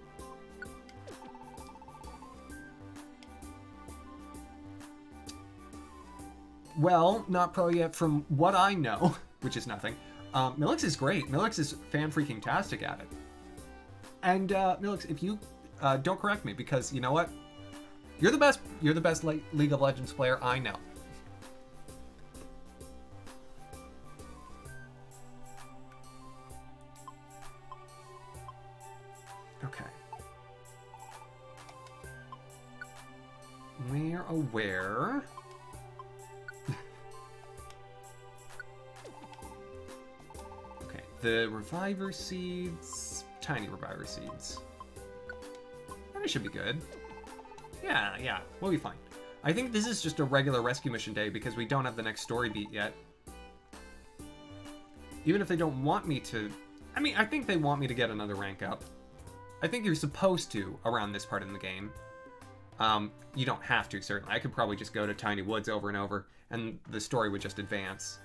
Well, not pro yet from what I know, which is nothing. Millix is great. Millix is fan-freaking-tastic at it. And Millix, if you don't correct me, because you know what? You're the best League of Legends player I know. Okay. aware. Okay, the reviver seeds, tiny reviver seeds. That should be good. Yeah, we'll be fine. I think this is just a regular rescue mission day because we don't have the next story beat yet. Even if they don't want me to... I mean, I think they want me to get another rank up. I think you're supposed to around this part in the game. You don't have to, certainly. I could probably just go to Tiny Woods over and over, and the story would just advance.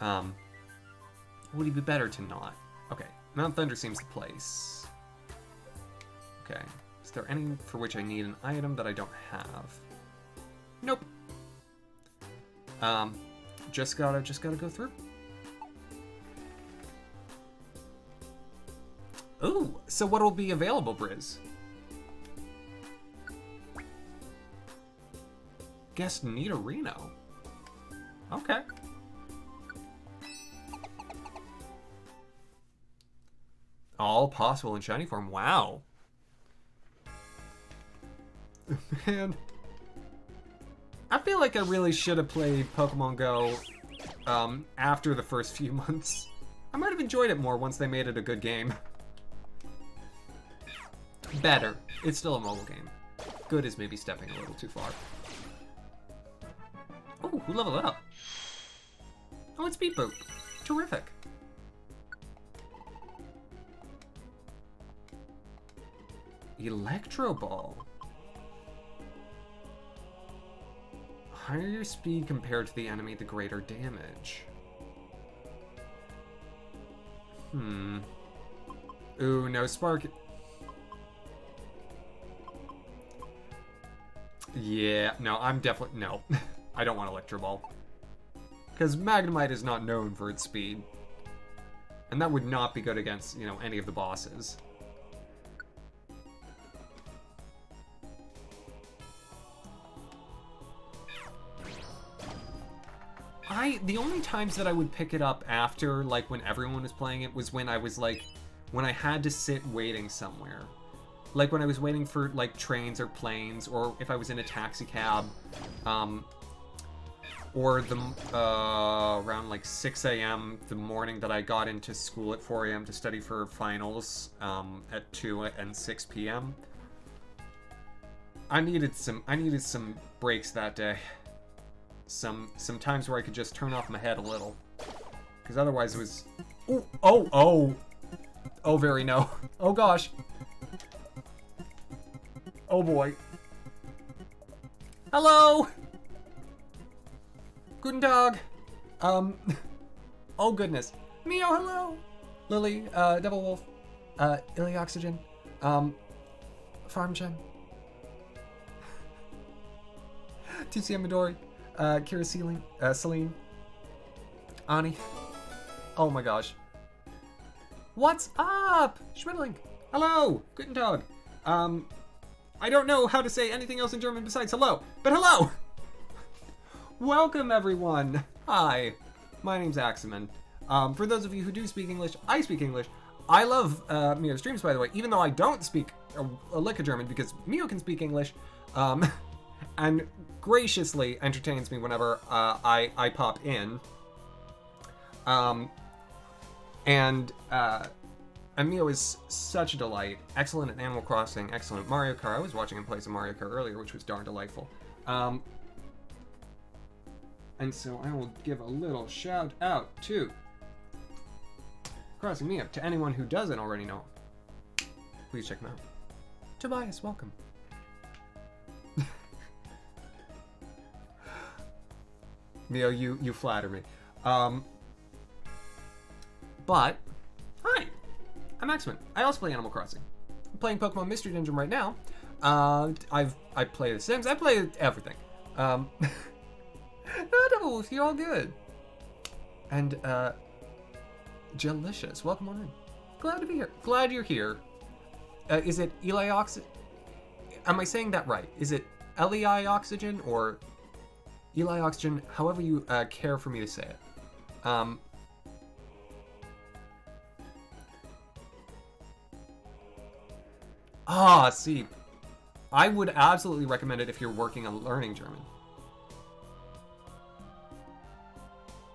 Would it be better to not? Okay, Mount Thunder seems the place. Okay, is there any for which I need an item that I don't have? Nope. Just gotta go through. Ooh, so what'll be available, Briz? Guess Nidorino. Okay. All possible in shiny form. Wow. Man. I feel like I really should have played Pokemon Go after the first few months. I might have enjoyed it more once they made it a good game. Better. It's still a mobile game. Good is maybe stepping a little too far. Oh, who leveled up? Oh, it's Beep Boop. Terrific. Electro Ball. Higher your speed compared to the enemy, the greater damage. Ooh, no spark. Yeah, no, I'm definitely... No. I don't want Electro Ball. Because Magnemite is not known for its speed. And that would not be good against, you know, any of the bosses. The only times that I would pick it up after, like, when everyone was playing it was when I was, like, when I had to sit waiting somewhere. Like, when I was waiting for, like, trains or planes, or if I was in a taxi cab, or around, like, 6 a.m. the morning that I got into school at 4 a.m. to study for finals, at 2 and 6 p.m. I needed some breaks that day. Some times where I could just turn off my head a little. Because otherwise it was... Ooh, oh, very no. Oh gosh. Oh boy. Hello! Guten Tag. Oh goodness. Mio, hello! Lily, Devil Wolf, Illy Oxygen, Farmchen, TCM Midori, Kira Celine, Ani. Oh my gosh. What's up? Schmidling. Hello. Guten Tag. I don't know how to say anything else in German besides hello, but hello! Welcome everyone. Hi. My name's Axeman. For those of you who do speak English, I speak English. I love Mio's streams, by the way, even though I don't speak a lick of German because Mio can speak English. And graciously entertains me whenever I pop in. And Mio is such a delight. Excellent at Animal Crossing, excellent at Mario Kart. I was watching him play some Mario Kart earlier, which was darn delightful. And so I will give a little shout out to Crossing Me Up to anyone who doesn't already know. Please check him out. Tobias, welcome. Mio, you flatter me. But, hi, I'm Axeman. I also play Animal Crossing. I'm playing Pokemon Mystery Dungeon right now. I play The Sims. I play everything. No, Devil Wolf, you're all good. And, Delicious, welcome on in. Glad to be here. Glad you're here. Is it Eli Oxygen? Am I saying that right? Is it Eli Oxygen or Eli Oxygen? However you care for me to say it. See. I would absolutely recommend it if you're working on learning German.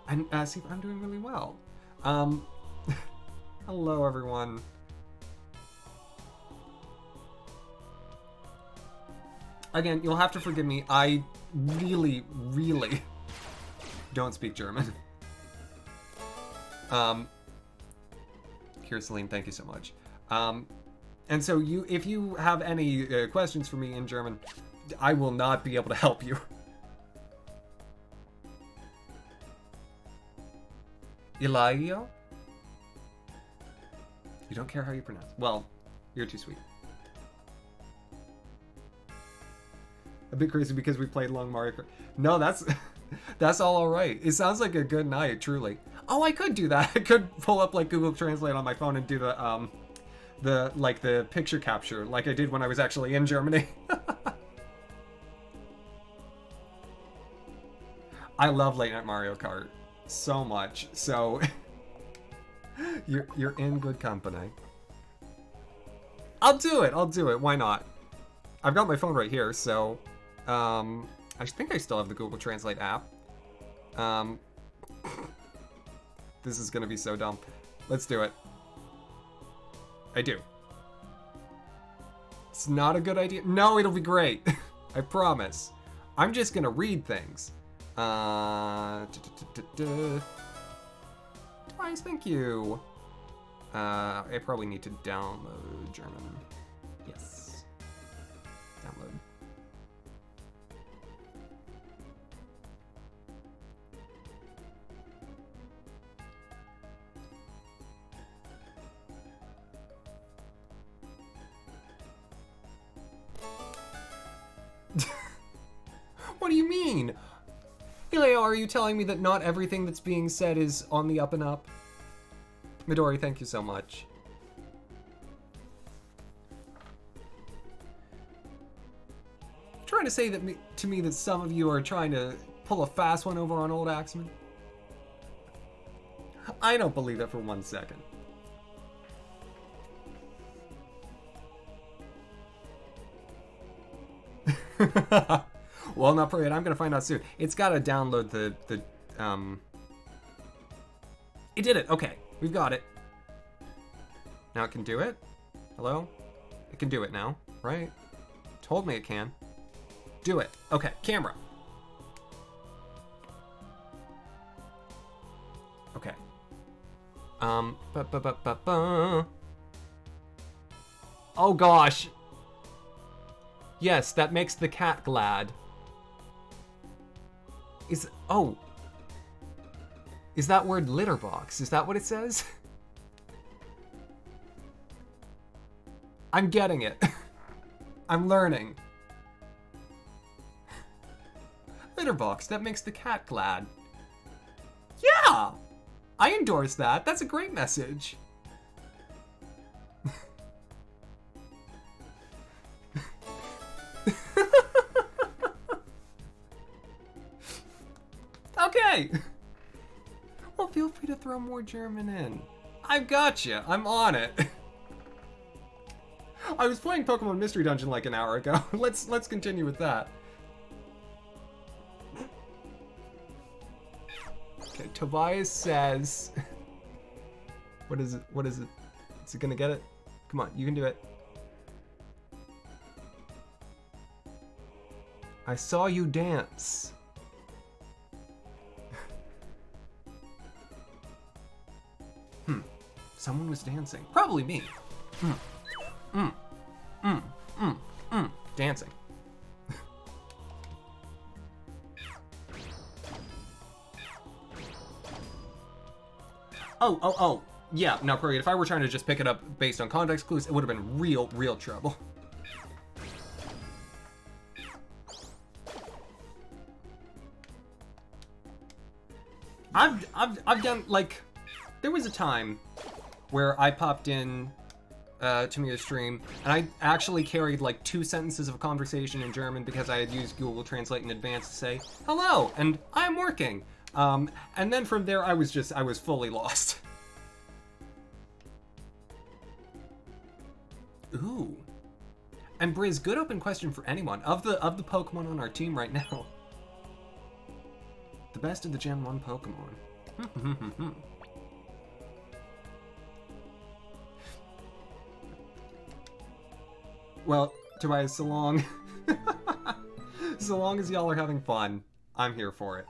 And see, I'm doing really well. Hello, everyone. Again, you'll have to forgive me. I really, really don't speak German. Here, Celine, thank you so much. And so if you have any questions for me in German, I will not be able to help you. Ilaio? You don't care how you pronounce it. Well, you're too sweet. A bit crazy because we played long Mario Kart. No, that's all right. It sounds like a good night, truly. Oh, I could do that. I could pull up like Google Translate on my phone and do the picture capture like I did when I was actually in Germany. I love Late Night Mario Kart so much. So you're in good company. I'll do it. Why not? I've got my phone right here, so I think I still have the Google Translate app. This is gonna be so dumb. Let's do it. I do. It's not a good idea. No, it'll be great. I promise. I'm just gonna read things. Twice, thank you. I probably need to download German. Yes. Download. What do you mean? Ileo, are you telling me that not everything that's being said is on the up and up? Midori, thank you so much. Trying to say that to me that some of you are trying to pull a fast one over on old Axeman? I don't believe that for 1 second. Well, not probably. I'm gonna find out soon. It's gotta download the It did it. Okay, we've got it. Now it can do it. Hello? It can do it now, right? Told me it can. Do it. Okay, camera. Okay. Oh gosh. Yes, that makes the cat glad. Is that word litter box? Is that what it says? I'm getting it. I'm learning. Litter box, that makes the cat glad. Yeah! I endorse that. That's a great message. Okay. Well, feel free to throw more German in. I've got you. I'm on it. I was playing Pokemon Mystery Dungeon like an hour ago. Let's continue with that. Okay, Tobias says... What is it? What is it? Is it gonna get it? Come on, you can do it. I saw you dance. Someone was dancing. Probably me. Dancing. Oh. Yeah, no, Korea, if I were trying to just pick it up based on context clues, it would have been real trouble. I've done, like, there was a time where I popped in to Mia's stream, and I actually carried like 2 sentences of a conversation in German because I had used Google Translate in advance to say, hello, and I'm working. And then from there, I was fully lost. Ooh. And Briz, good open question for anyone. Of the Pokemon on our team right now, the best of the Gen 1 Pokemon. Well, Tobias, so long. So long as y'all are having fun, I'm here for it.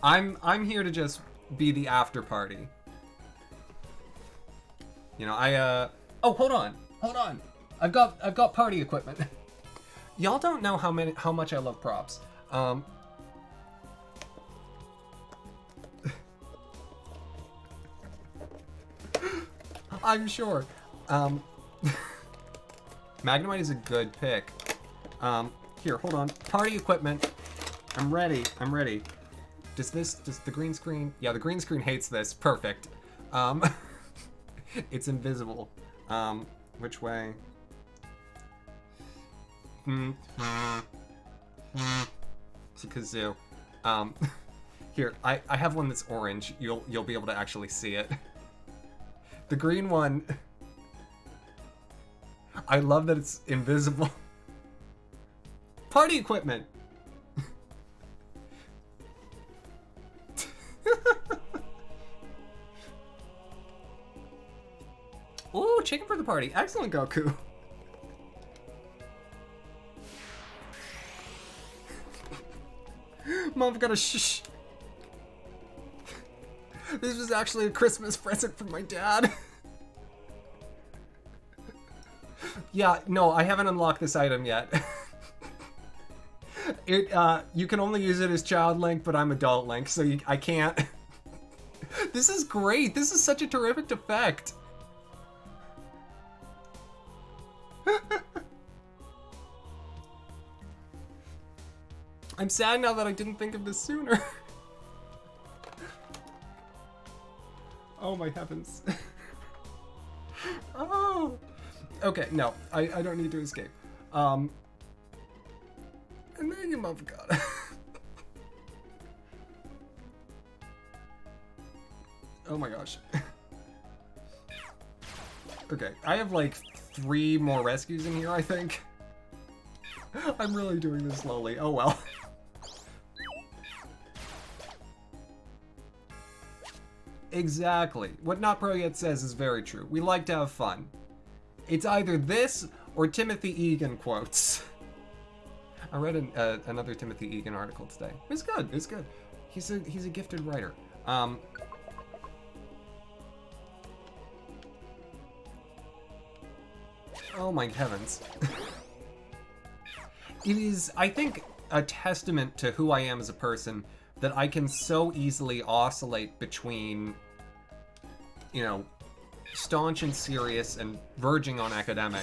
I'm here to just be the after party. You know, oh, hold on. I've got party equipment. Y'all don't know how much I love props. I'm sure. Magnemite is a good pick. Here, hold on. Party equipment. I'm ready. Does the green screen? Yeah, the green screen hates this. Perfect. It's invisible. Which way? It's a kazoo. Here, I have one that's orange. You'll be able to actually see it. The green one, I love that it's invisible. Party equipment. Ooh, chicken for the party. Excellent, Goku. Mom, got a shh. This was actually a Christmas present from my dad. Yeah, no, I haven't unlocked this item yet. You can only use it as Child Link, but I'm Adult Link, so I can't. This is great. This is such a terrific effect. I'm sad now that I didn't think of this sooner. Oh my heavens. Oh. Okay, no, I don't need to escape. And then you motherfucker. Oh my gosh. Okay, I have like 3 more rescues in here, I think. I'm really doing this slowly. Oh well. Exactly. What Not Pro Yet says is very true. We like to have fun. It's either this or Timothy Egan quotes. I read another Timothy Egan article today. It's good. It's good. He's a gifted writer. Oh my heavens. It is, I think, a testament to who I am as a person that I can so easily oscillate between, you know, staunch and serious and verging on academic,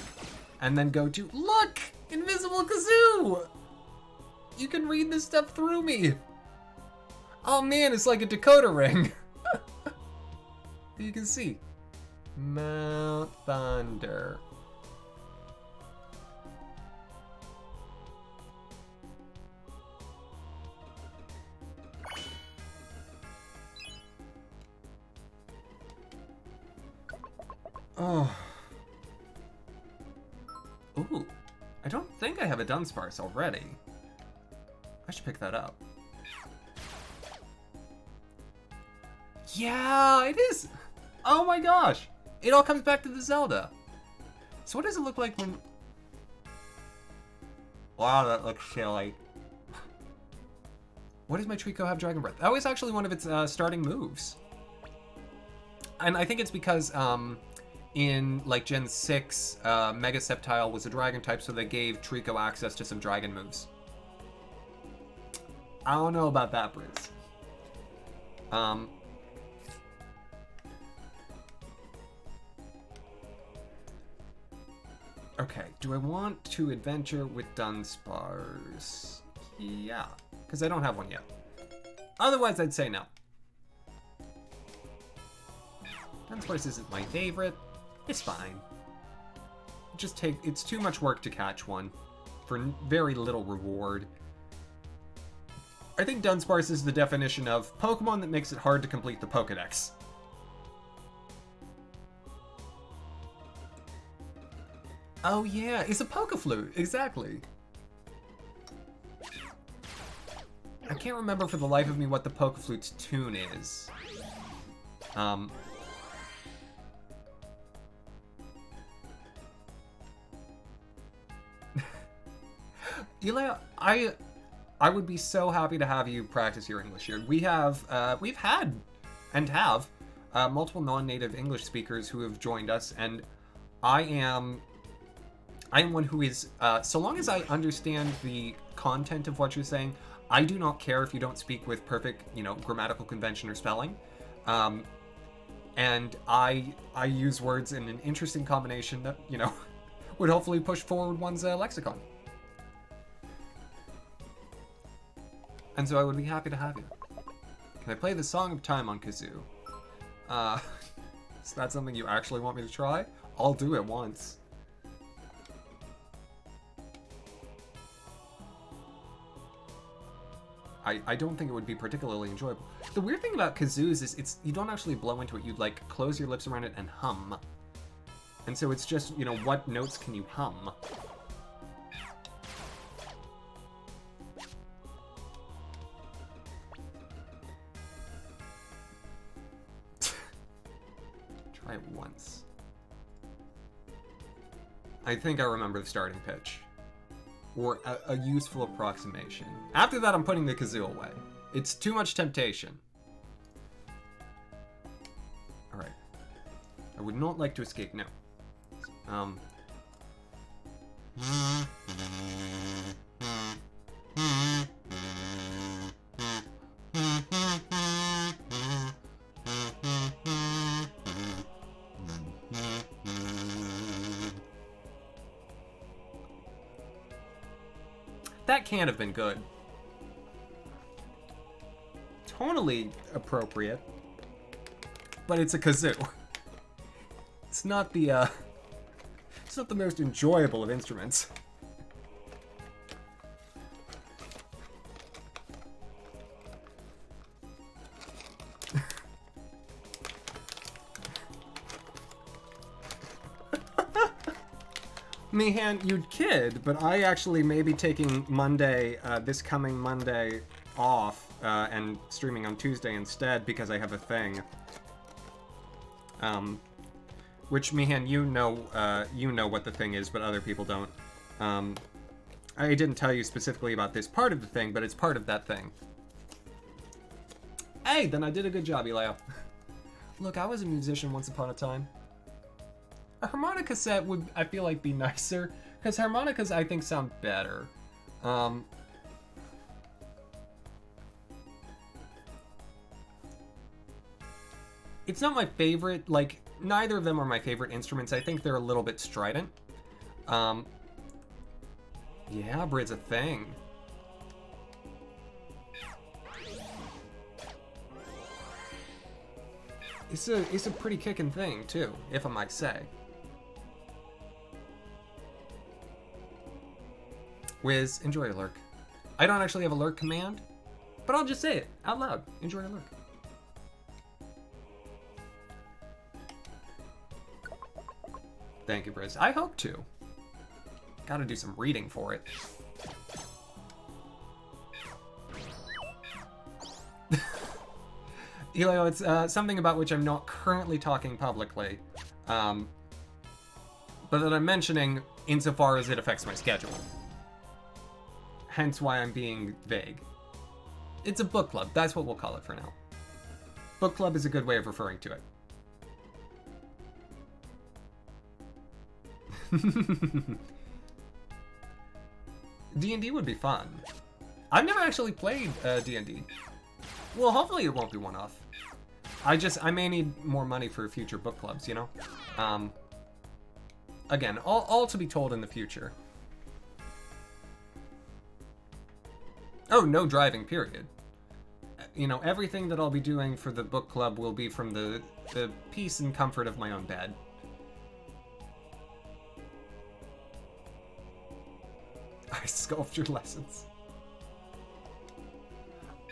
and then go to, look! Invisible Kazoo! You can read this stuff through me! Oh man, it's like a decoder ring! You can see. Mount Thunder. Oh. Ooh. I don't think I have a Dunsparce already. I should pick that up. Yeah, it is! Oh my gosh! It all comes back to the Zelda. So what does it look like when... Wow, that looks silly. What does my Trico have Dragon Breath? That was actually one of its starting moves. And I think it's because, in like Gen 6, Mega Sceptile was a dragon type, so they gave Trico access to some dragon moves. I don't know about that, Briz. Okay, do I want to adventure with Dunsparce? Yeah, because I don't have one yet. Otherwise, I'd say no. Dunsparce isn't my favorite. It's fine. It's too much work to catch one for very little reward. I think Dunsparce is the definition of Pokemon that makes it hard to complete the Pokédex. Oh yeah, it's a polka flute, exactly. I can't remember for the life of me what the polka flute's tune is. Eli, I would be so happy to have you practice your English here. We've had multiple non-native English speakers who have joined us, and I am one who is, so long as I understand the content of what you're saying, I do not care if you don't speak with perfect, grammatical convention or spelling. And I use words in an interesting combination that, would hopefully push forward one's lexicon. And so I would be happy to have you. Can I play the Song of Time on kazoo? Is that something you actually want me to try? I'll do it once. I don't think it would be particularly enjoyable. The weird thing about kazoos is you don't actually blow into it. You'd like close your lips around it and hum. And so it's just, what notes can you hum? Try it once. I think I remember the starting pitch. Or a useful approximation. After that, I'm putting the kazoo away. It's too much temptation. Alright. I would not like to escape now. That can't have been good. Tonally appropriate, but it's a kazoo. It's not the most enjoyable of instruments. Meehan, you'd kid, but I actually may be taking Monday, this coming Monday, off and streaming on Tuesday instead because I have a thing. Which, Meehan, you know what the thing is, but other people don't. I didn't tell you specifically about this part of the thing, but it's part of that thing. Hey, then I did a good job, Eli. Look, I was a musician once upon a time. A harmonica set would, I feel like, be nicer, because harmonicas, I think, sound better. It's not my favorite, like, neither of them are my favorite instruments. I think they're a little bit strident. Yeah, Brid's a thing. It's a pretty kickin' thing, too, if I might say. Wiz, enjoy a lurk. I don't actually have a lurk command, but I'll just say it out loud. Enjoy a lurk. Thank you, Briz. I hope to. Gotta do some reading for it. Elio, it's something about which I'm not currently talking publicly, but that I'm mentioning insofar as it affects my schedule. Hence why I'm being vague. It's a book club. That's what we'll call it for now. Book club is a good way of referring to it. D&D would be fun. I've never actually played D&D. Well, hopefully it won't be one-off. I may need more money for future book clubs, you know? Again, all to be told in the future. Oh, no driving, period. You know, everything that I'll be doing for the book club will be from the peace and comfort of my own bed. Sculpture lessons.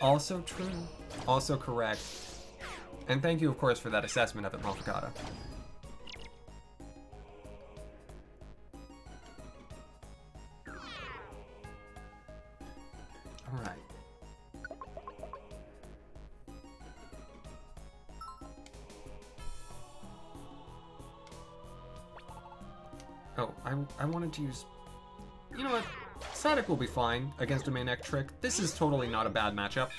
Also true. Also correct. And thank you, of course, for that assessment of it, Mofficata. Alright. Oh, I wanted to use... You know what? Static will be fine against a Maniac Trick. This is totally not a bad matchup.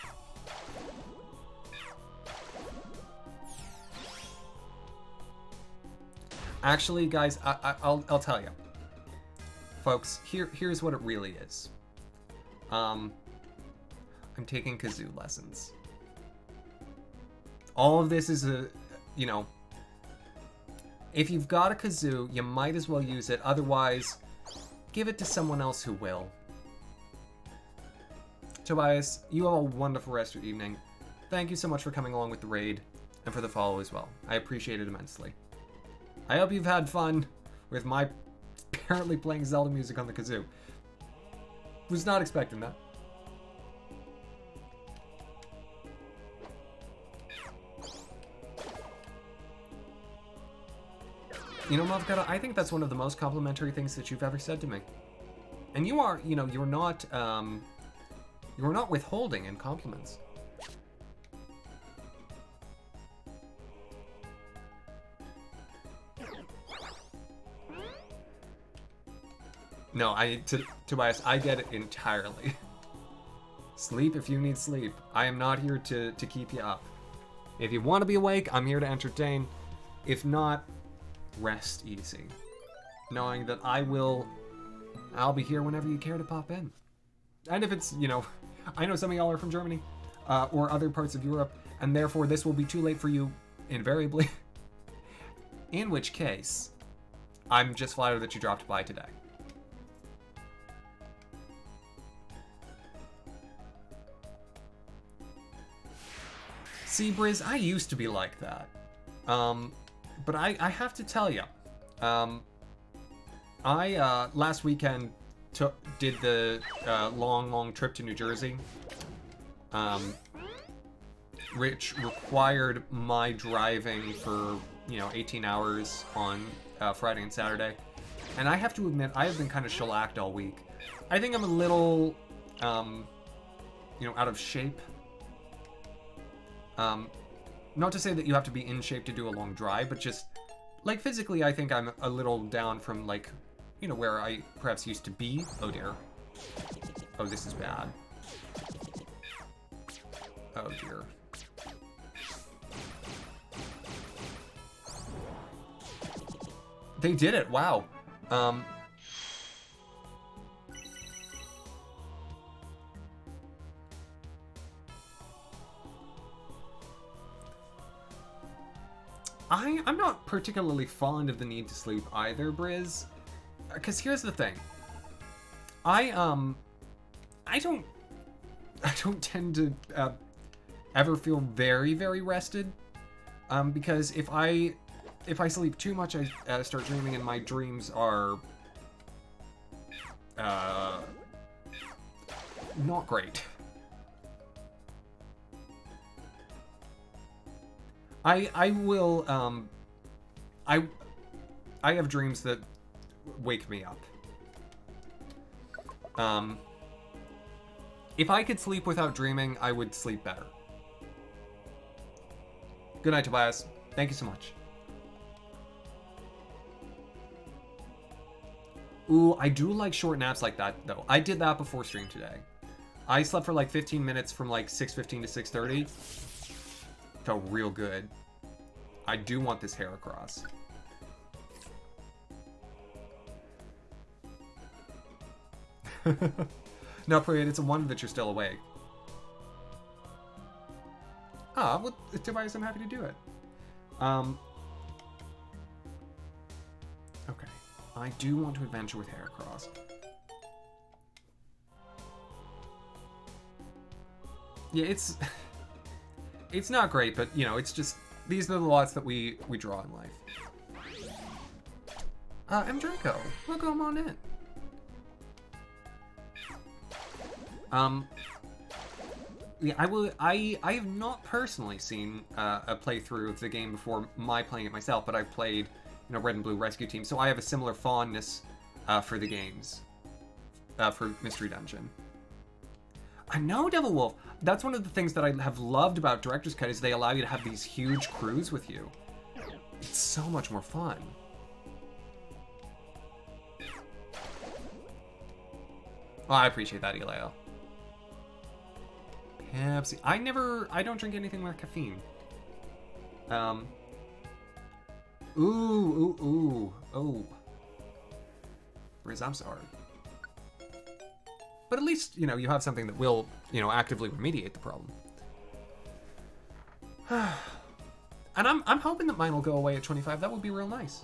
Actually, guys, I'll tell you. Folks, here's what it really is. I'm taking kazoo lessons. All of this is you know... If you've got a kazoo, you might as well use it. Otherwise, give it to someone else who will. Tobias, you have a wonderful rest of your evening. Thank you so much for coming along with the raid, and for the follow as well. I appreciate it immensely. I hope you've had fun with my apparently playing Zelda music on the kazoo. Was not expecting that. You know, Mavkata, I think that's one of the most complimentary things that you've ever said to me. And you are, you know, you're not withholding in compliments. No, Tobias, I get it entirely. Sleep if you need sleep. I am not here to keep you up. If you want to be awake, I'm here to entertain. If not, rest easy, knowing that I'll be here whenever you care to pop in. And if it's, you know, I know some of y'all are from Germany or other parts of Europe, and therefore this will be too late for you invariably. In which case, I'm just flattered that you dropped by today. See, Briz, I used to be like that. But I have to tell you, I last weekend did the long trip to New Jersey, which required my driving for 18 hours on Friday and Saturday, and I have to admit I have been kind of shellacked all week. I think I'm a little out of shape. Not to say that you have to be in shape to do a long drive, but just, like, physically, I think I'm a little down from, like, where I perhaps used to be. Oh, dear. Oh, this is bad. Oh, dear. They did it, wow. I'm not particularly fond of the need to sleep either, Briz. Because here's the thing. I don't tend to ever feel very, very rested. Because if I sleep too much, I start dreaming, and my dreams are not great. I will, I have dreams that wake me up. If I could sleep without dreaming, I would sleep better. Good night, Tobias. Thank you so much. Ooh, I do like short naps like that, though. I did that before stream today. I slept for like 15 minutes from like 6:15 to 6:30. Felt real good. I do want this hair across. No, Parade, it's a wonder that you're still awake. Ah, well, Tobias, I'm happy to do it. Okay. I do want to adventure with hair across. Yeah, it's not great, but, it's just... These are the lots that we draw in life. M. Draco, welcome on in. Yeah, I have not personally seen a playthrough of the game before my playing it myself, but I've played, Red and Blue Rescue Team, so I have a similar fondness for the games, for Mystery Dungeon. I know, Devil Wolf. That's one of the things that I have loved about Director's Cut is they allow you to have these huge crews with you. It's so much more fun. Oh, I appreciate that, Elio. Pepsi. I don't drink anything with caffeine. Oh. Riz, I'm sorry. But at least, you know, you have something that will, you know, actively remediate the problem. And I'm hoping that mine will go away at 25. That would be real nice.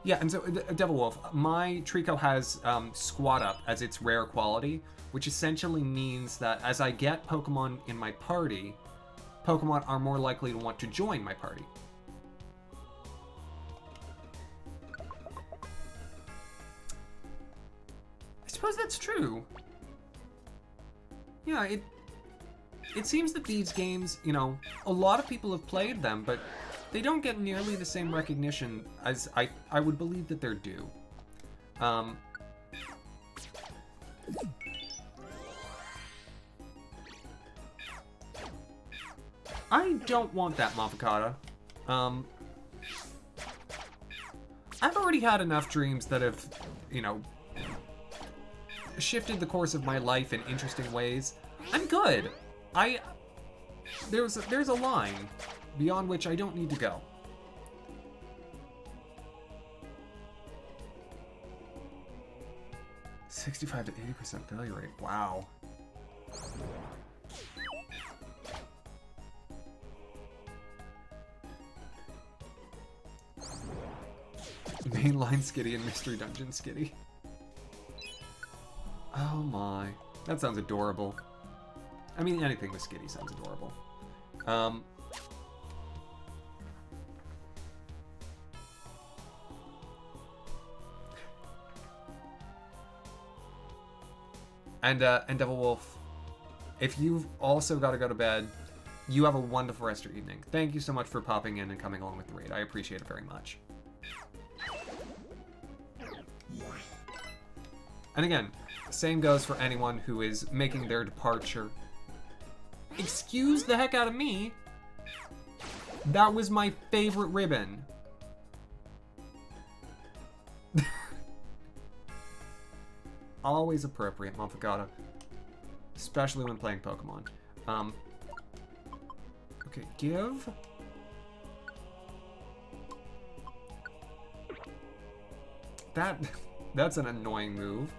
Yeah, and so, Devil Wolf, my Trico has Squat Up as its rare quality, which essentially means that as I get Pokemon in my party, Pokemon are more likely to want to join my party. I suppose that's true. Yeah, it seems that these games, you know, a lot of people have played them, but they don't get nearly the same recognition as I would believe that they're due. I don't want that Mafakata. I've already had enough dreams that have, you know, shifted the course of my life in interesting ways. I'm good. There's a line beyond which I don't need to go. $65 to 80% failure rate. Wow. Mainline Skitty and Mystery Dungeon Skitty. Oh my. That sounds adorable. I mean, anything with Skitty sounds adorable. And Devil Wolf, if you've also got to go to bed, you have a wonderful rest of your evening. Thank you so much for popping in and coming along with the raid. I appreciate it very much. And again, same goes for anyone who is making their departure. Excuse the heck out of me. That was my favorite ribbon. Always appropriate, Mofagata. Especially when playing Pokemon. Okay, give. That's an annoying move.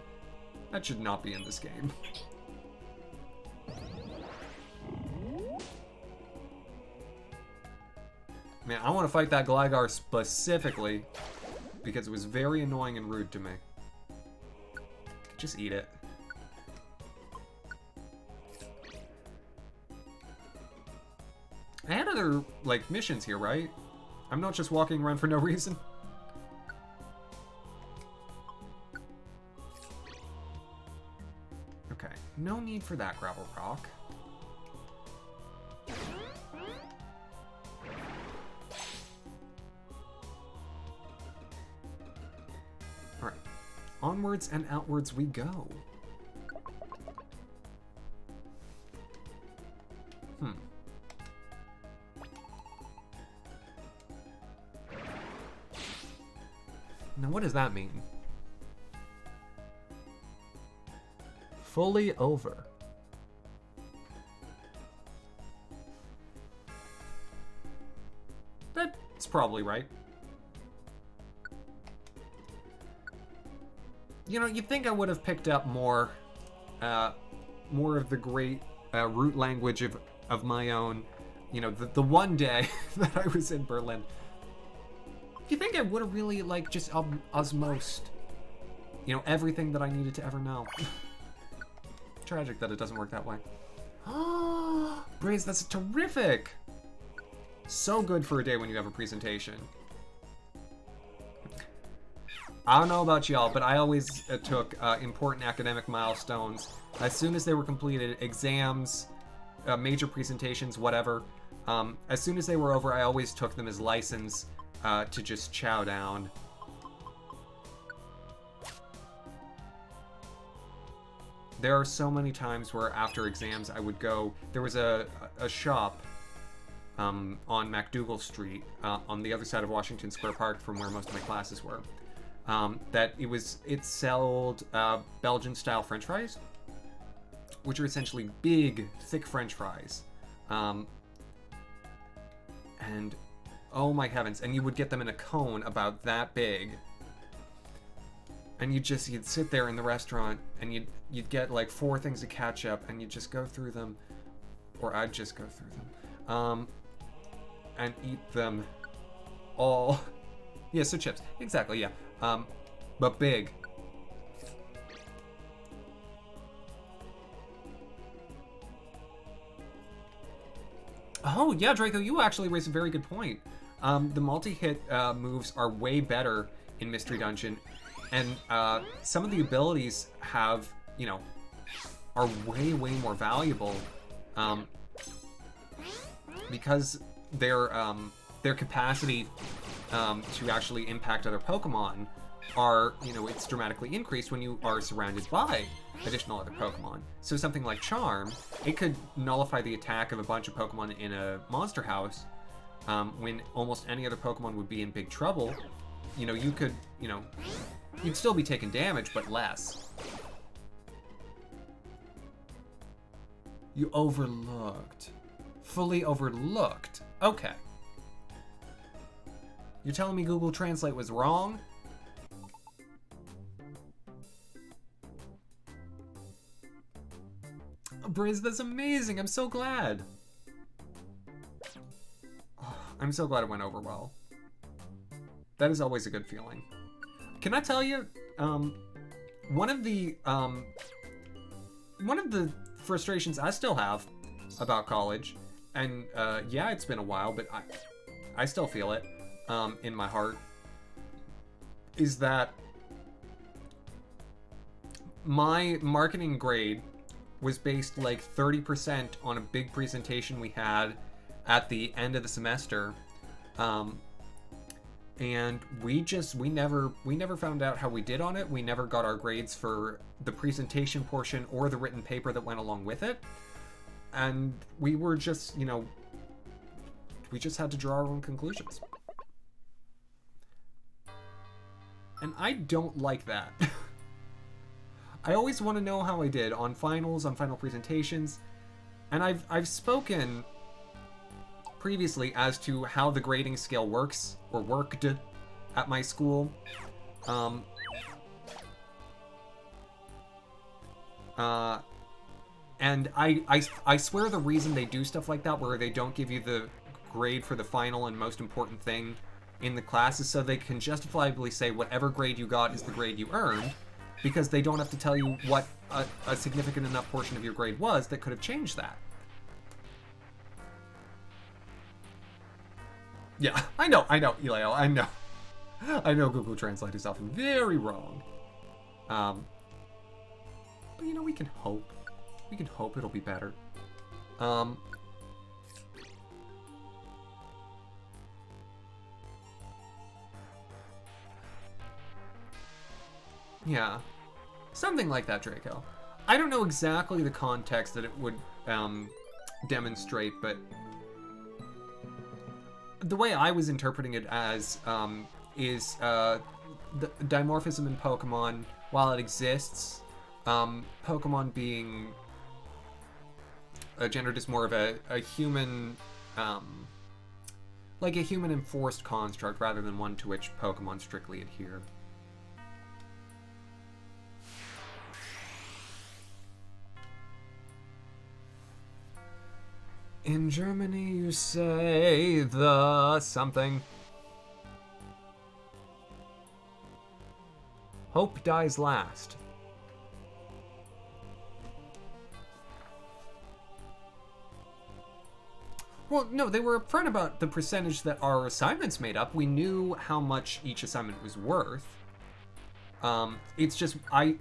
That should not be in this game. Man, I want to fight that Gligar specifically because it was very annoying and rude to me. Just eat it. I had other, like, missions here, right? I'm not just walking around for no reason. Okay, no need for that gravel rock. Alright, onwards and outwards we go. Now what does that mean? Fully over. That's probably right. You know, you'd think I would have picked up more of the great root language of my own. You know, the one day that I was in Berlin. You think I would have really, like, just osmosed, you know, everything that I needed to ever know. Tragic that it doesn't work that way. Oh, Braze, that's terrific! So good for a day when you have a presentation. I don't know about y'all, but I always took important academic milestones. As soon as they were completed, exams, major presentations, whatever, as soon as they were over, I always took them as license to just chow down. There are so many times where after exams I would go. There was a shop on MacDougall Street on the other side of Washington Square Park from where most of my classes were. That it sold Belgian style French fries, which are essentially big, thick French fries. And oh my heavens, and you would get them in a cone about that big. And you'd sit there in the restaurant and you'd get like 4 things of ketchup and you'd just go through them, or I'd just go through them, and eat them all. Yeah, so chips, exactly, yeah, but big. Oh yeah, Draco, you actually raised a very good point. The multi-hit moves are way better in Mystery Dungeon. And some of the abilities are way, way more valuable because their capacity to actually impact other Pokemon are, it's dramatically increased when you are surrounded by additional other Pokemon. So something like Charm, it could nullify the attack of a bunch of Pokemon in a monster house when almost any other Pokemon would be in big trouble. You could, you'd still be taking damage, but less. You overlooked. Fully overlooked. Okay. You're telling me Google Translate was wrong? Oh, Briz, that's amazing. I'm so glad. Oh, I'm so glad it went over well. That is always a good feeling. Can I tell you, one of the frustrations I still have about college, and yeah, it's been a while, but I still feel it in my heart, is that my marketing grade was based like 30% on a big presentation we had at the end of the semester. And we never found out how we did on it. We never got our grades for the presentation portion or the written paper that went along with it. And we were just, we just had to draw our own conclusions. And I don't like that. I always want to know how I did on finals, on final presentations. And I've spoken previously as to how the grading scale works, or worked, at my school. And I swear the reason they do stuff like that, where they don't give you the grade for the final and most important thing in the class, is so they can justifiably say whatever grade you got is the grade you earned, because they don't have to tell you what a significant enough portion of your grade was that could have changed that. Yeah, I know, Elio, I know. I know Google Translate is often very wrong. But we can hope. We can hope it'll be better. Yeah. Something like that, Draco. I don't know exactly the context that it would demonstrate, but the way I was interpreting it as is the dimorphism in Pokemon, while it exists, Pokemon being gendered as more of a human, like a human enforced construct rather than one to which Pokemon strictly adhere. In Germany, you say the something. Hope dies last. Well, no, they were upfront about the percentage that our assignments made up. We knew how much each assignment was worth. It's just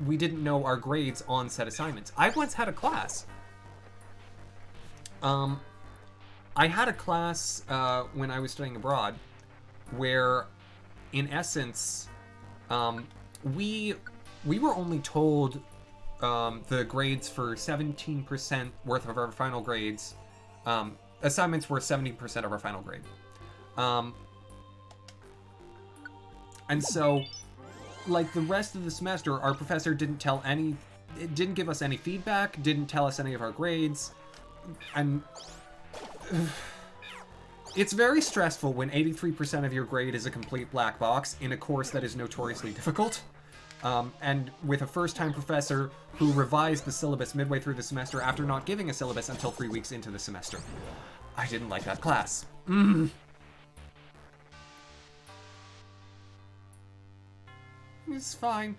we didn't know our grades on said assignments. I once had a class. I had a class when I was studying abroad where, in essence, we were only told the grades for 17% worth of our final grades. Assignments were 70% of our final grade. And so, like the rest of the semester, our professor didn't give us any feedback, didn't tell us any of our grades, and it's very stressful when 83% of your grade is a complete black box in a course that is notoriously difficult. And with a first-time professor who revised the syllabus midway through the semester after not giving a syllabus until 3 weeks into the semester. I didn't like that class. It's fine.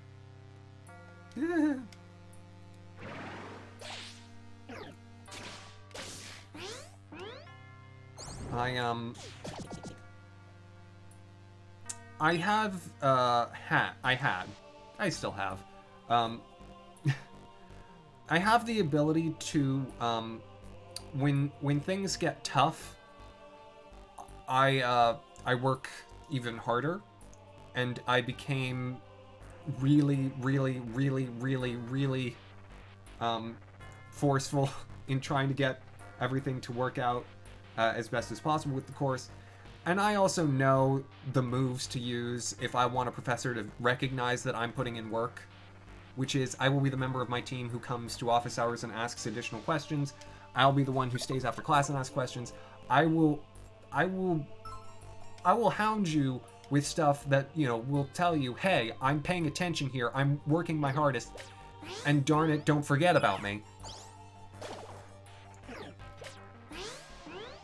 I still have, I have the ability to, when things get tough, I work even harder, and I became really forceful in trying to get everything to work out as best as possible with the course. And I also know the moves to use if I want a professor to recognize that I'm putting in work, which is I will be the member of my team who comes to office hours and asks additional questions. I'll be the one who stays after class and asks questions. I will hound you with stuff that, you know, will tell you, hey, I'm paying attention here, I'm working my hardest, and darn it, don't forget about me.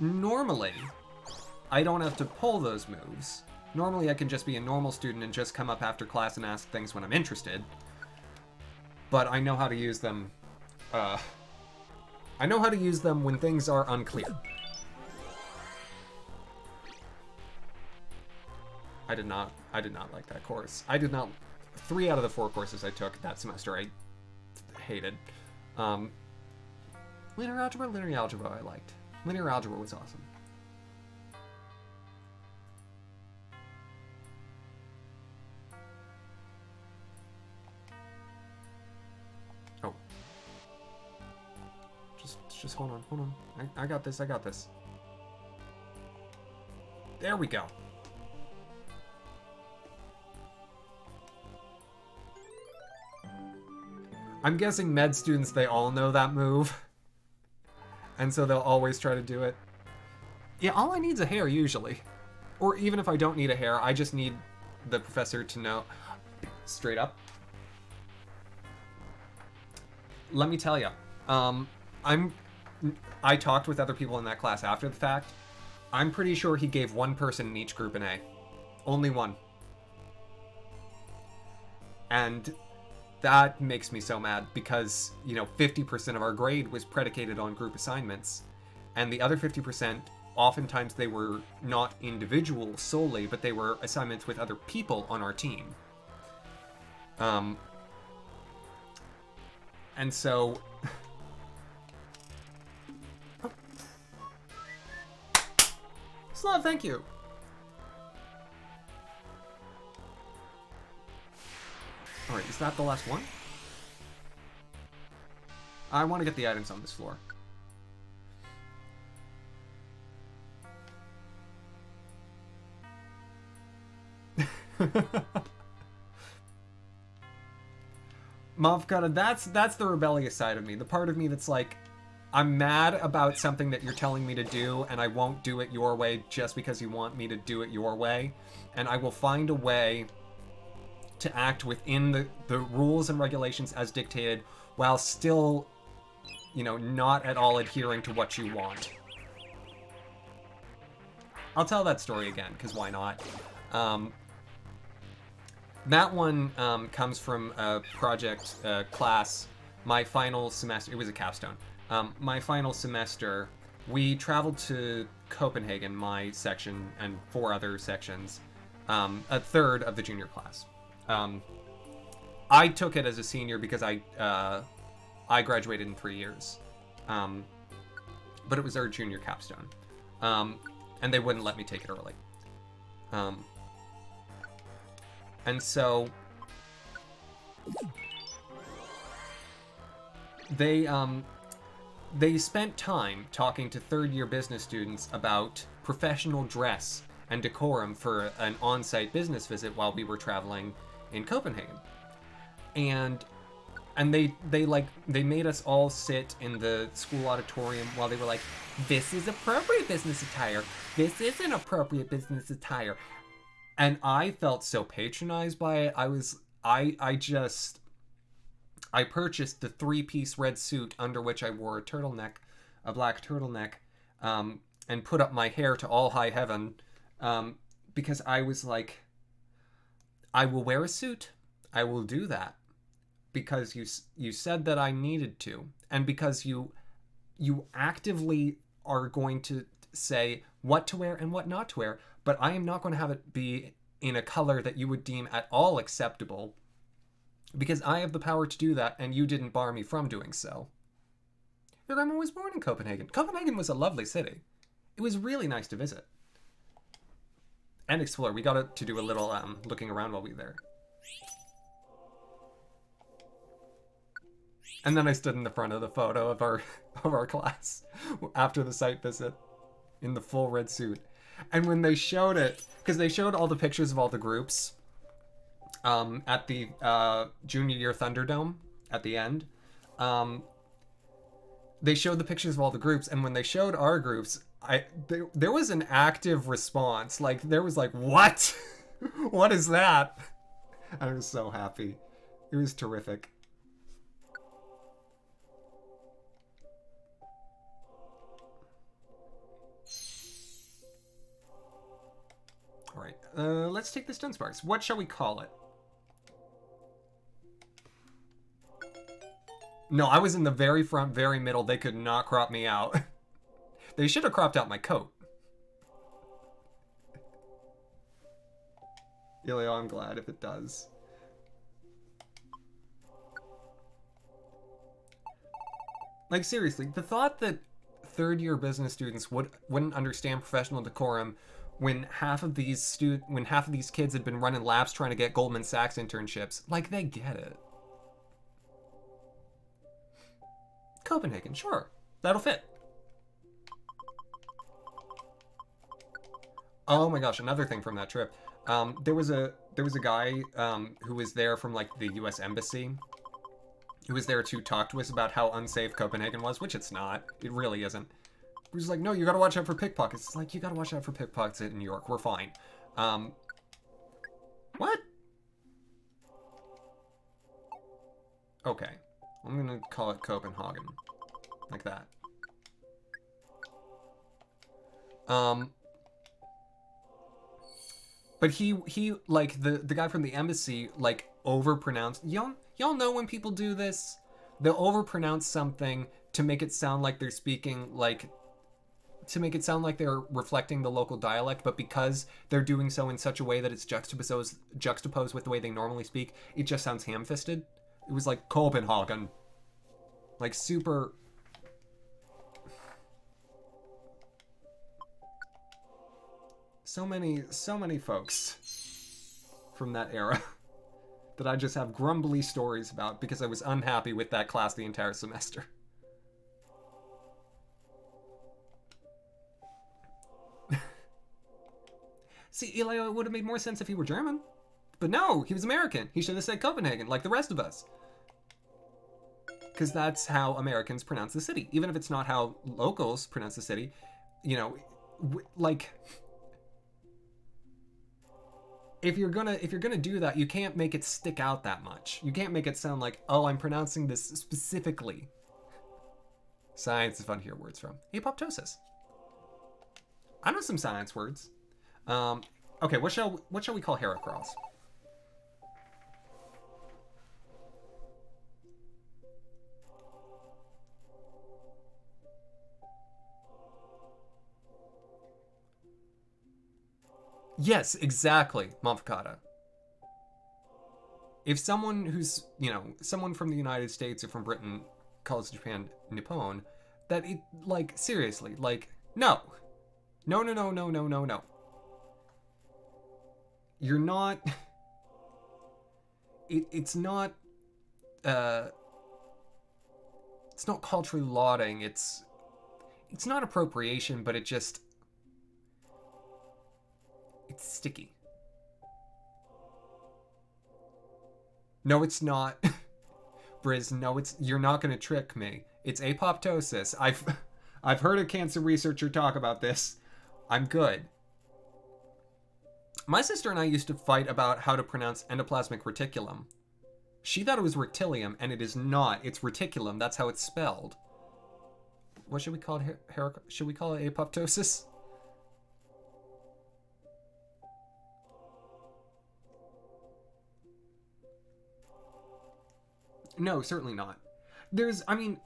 Normally, I don't have to pull those moves. Normally I can just be a normal student and just come up after class and ask things when I'm interested. But I know how to use them, I know how to use them when things are unclear. I did not like that course. 3 out of the 4 courses I took that semester I hated. Linear algebra I liked. Linear algebra was awesome. Oh. Just hold on. I got this. There we go. I'm guessing med students, they all know that move. And so they'll always try to do it. Yeah, all I need is a hair, usually. Or even if I don't need a hair, I just need the professor to know. Straight up. Let me tell you. I talked with other people in that class after the fact. I'm pretty sure he gave one person in each group an A. Only one. And that makes me so mad because, you know, 50% of our grade was predicated on group assignments. And the other 50%, oftentimes they were not individual solely, but they were assignments with other people on our team. And so... Slav, thank you! Alright, is that the last one? I want to get the items on this floor. Mavkata, that's the rebellious side of me. The part of me that's like, I'm mad about something that you're telling me to do, and I won't do it your way just because you want me to do it your way. And I will find a way to act within the rules and regulations as dictated, while still, you know, not at all adhering to what you want. I'll tell that story again, because why not? That one comes from a project class. My final semester, it was a capstone. My final semester, we traveled to Copenhagen, my section, and 4 other sections, a third of the junior class. I took it as a senior because I graduated in 3 years. But it was our junior capstone. And they wouldn't let me take it early. And so... they spent time talking to third-year business students about professional dress and decorum for an on-site business visit while we were traveling in Copenhagen. And they made us all sit in the school auditorium while they were like, this is appropriate business attire, this isn't appropriate business attire. And I felt so patronized by it. I purchased the 3-piece red suit under which I wore a black turtleneck, and put up my hair to all high heaven, because I was like, I will wear a suit, I will do that, because you said that I needed to, and because you actively are going to say what to wear and what not to wear, but I am not going to have it be in a color that you would deem at all acceptable, because I have the power to do that, and you didn't bar me from doing so. Your grandma was born in Copenhagen. Copenhagen was a lovely city. It was really nice to visit and explore. We got to do a little looking around while we were there. And then I stood in the front of the photo of our class after the site visit in the full red suit. And when they showed it, because they showed all the pictures of all the groups at the junior year Thunderdome at the end, they showed the pictures of all the groups, and when they showed our groups, there was an active response. Like, there was like, what? What is that? I was so happy. It was terrific. All right, let's take this Dunsparks. What shall we call it? No, I was in the very front, very middle. They could not crop me out. They should have cropped out my coat. Ilio, I'm glad if it does. Like, seriously, the thought that third-year business students wouldn't understand professional decorum when half of these kids had been running laps trying to get Goldman Sachs internships, like, they get it. Copenhagen, sure, that'll fit. Oh my gosh, another thing from that trip. There was a guy who was there from like the U.S. Embassy, who was there to talk to us about how unsafe Copenhagen was, which it's not. It really isn't. He was like, no, you gotta watch out for pickpockets. It's like, you gotta watch out for pickpockets in New York. We're fine. What? Okay. I'm gonna call it Copenhagen. Like that. But he like the guy from the embassy like overpronounced. Y'all know when people do this? They'll overpronounce something to make it sound like they're speaking like, to make it sound like they're reflecting the local dialect, but because they're doing so in such a way that it's juxtaposed with the way they normally speak, it just sounds ham-fisted. It was like Copenhagen. Like super... So many folks from that era that I just have grumbly stories about because I was unhappy with that class the entire semester. See, Elio, it would have made more sense if he were German. But no, he was American. He should have said Copenhagen, like the rest of us. Because that's how Americans pronounce the city. Even if it's not how locals pronounce the city, you know, like... If you're gonna do that, you can't make it stick out that much. You can't make it sound like, oh, I'm pronouncing this specifically. Science is fun to hear words from. Apoptosis. I know some science words. Okay, what shall we call Heracross? Yes, exactly, Monfocata. If someone who's, you know, someone from the United States or from Britain calls Japan Nippon, that it, like, seriously, like, no. No, no, no, no, no, no, no. You're not... It's not... It's not culturally lauding. It's not appropriation, but it's sticky. No, it's not. Briz, no, you're not gonna trick me. It's apoptosis. I've heard a cancer researcher talk about this. I'm good. My sister and I used to fight about how to pronounce endoplasmic reticulum. She thought it was rectilium, and it is not. It's reticulum. That's how it's spelled. What should we call it? Should we call it apoptosis? No, certainly not. I mean,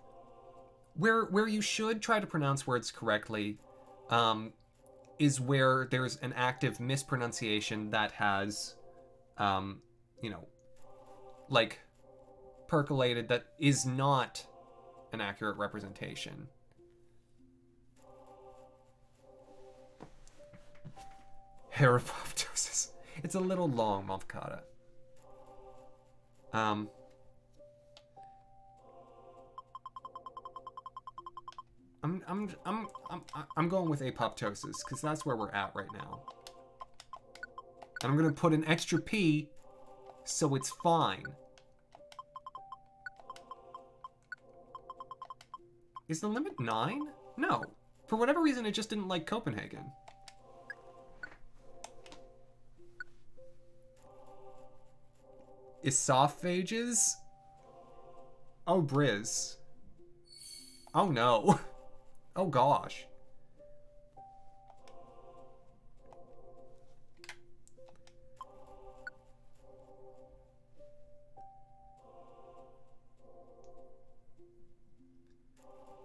where you should try to pronounce words correctly, is where there's an active mispronunciation that has, you know, like, percolated, that is not an accurate representation. Herapoptosis. It's a little long, Mothcata. I'm going with apoptosis because that's where we're at right now. And I'm gonna put an extra P so it's fine. Is the limit 9? No. For whatever reason, it just didn't like Copenhagen. Esophages? Oh, Briz. Oh no. Oh gosh.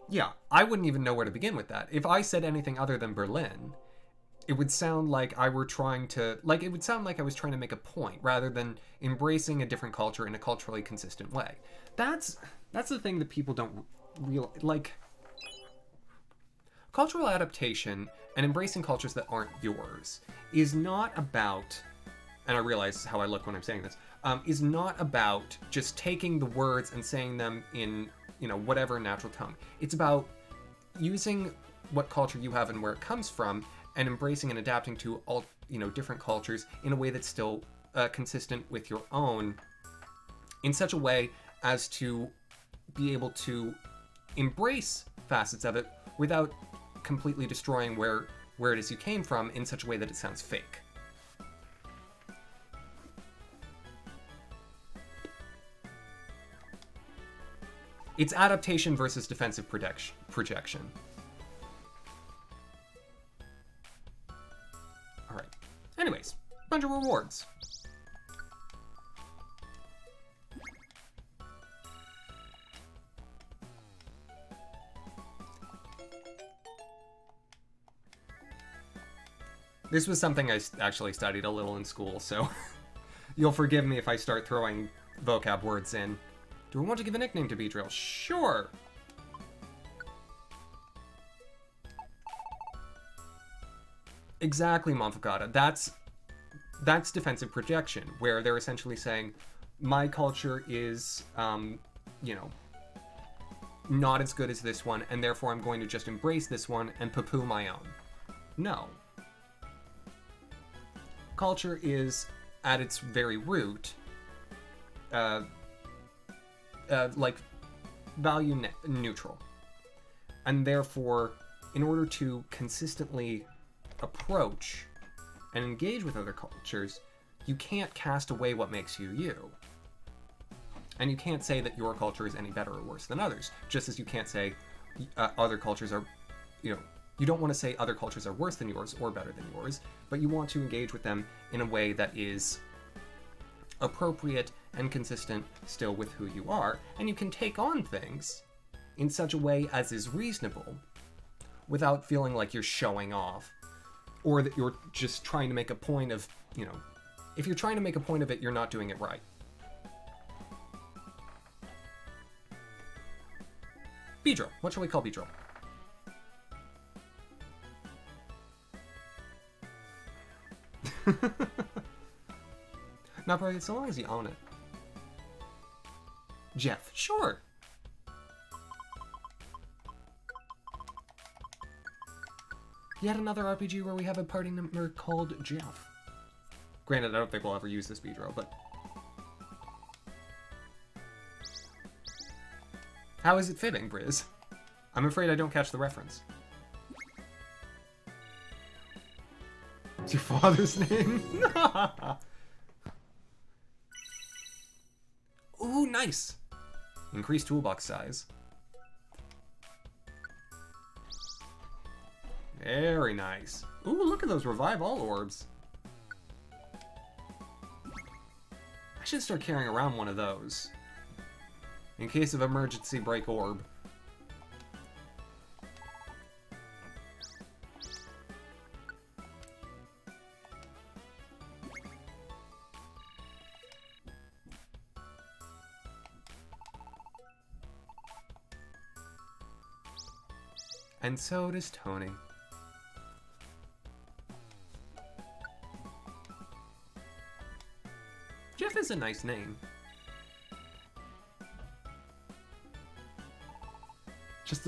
Yeah, I wouldn't even know where to begin with that. If I said anything other than Berlin, it would sound like I were trying to, like, it would sound like I was trying to make a point rather than embracing a different culture in a culturally consistent way. That's the thing that people don't realize. Like, cultural adaptation and embracing cultures that aren't yours is not about, and I realize how I look when I'm saying this, is not about just taking the words and saying them in, you know, whatever natural tongue. It's about using what culture you have and where it comes from and embracing and adapting to all, you know, different cultures in a way that's still consistent with your own, in such a way as to be able to embrace facets of it without completely destroying where it is you came from in such a way that it sounds fake. It's adaptation versus defensive projection. Alright. Anyways, bunch of rewards. This was something I actually studied a little in school, so you'll forgive me if I start throwing vocab words in. Do we want to give a nickname to Beedrill? Sure! Exactly, Monfocata. That's defensive projection, where they're essentially saying, my culture is, you know, not as good as this one, and therefore I'm going to just embrace this one and poo-poo my own. No. Culture is, at its very root, like, value neutral. And therefore, in order to consistently approach and engage with other cultures, you can't cast away what makes you you. And you can't say that your culture is any better or worse than others, just as you can't say other cultures are, you know, you don't want to say other cultures are worse than yours or better than yours, but you want to engage with them in a way that is appropriate and consistent still with who you are, and you can take on things in such a way as is reasonable without feeling like you're showing off, or that you're just trying to make a point of, you know, if you're trying to make a point of it, you're not doing it right. Beedrill. What shall we call Beedrill? Not probably, so long as you own it. Jeff. Sure. Yet another RPG where we have a party member called Jeff. Granted, I don't think we'll ever use this Beedrill, but... How is it fitting, Briz? I'm afraid I don't catch the reference. It's your father's name? Ooh, nice! Increased toolbox size. Very nice. Ooh, look at those Revive All orbs. I should start carrying around one of those. In case of emergency break orb. And so does Tony. Jeff is a nice name. Just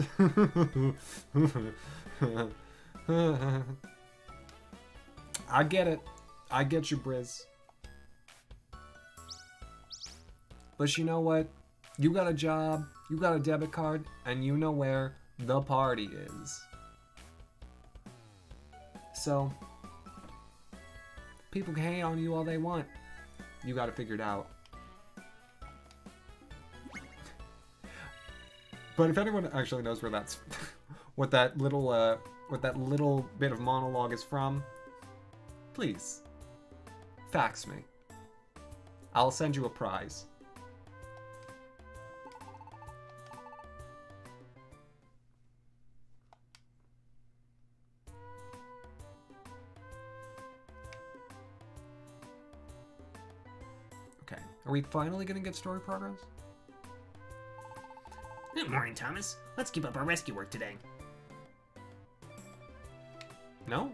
I get it. I get you, Briz. But you know what? You got a job, you got a debit card, and you know where the party is. So, people can hate on you all they want. You got it figured out. But if anyone actually knows where that's, what that little bit of monologue is from, please, fax me. I'll send you a prize. Okay, are we finally gonna get story progress? Good morning, Thomas. Let's keep up our rescue work today. No?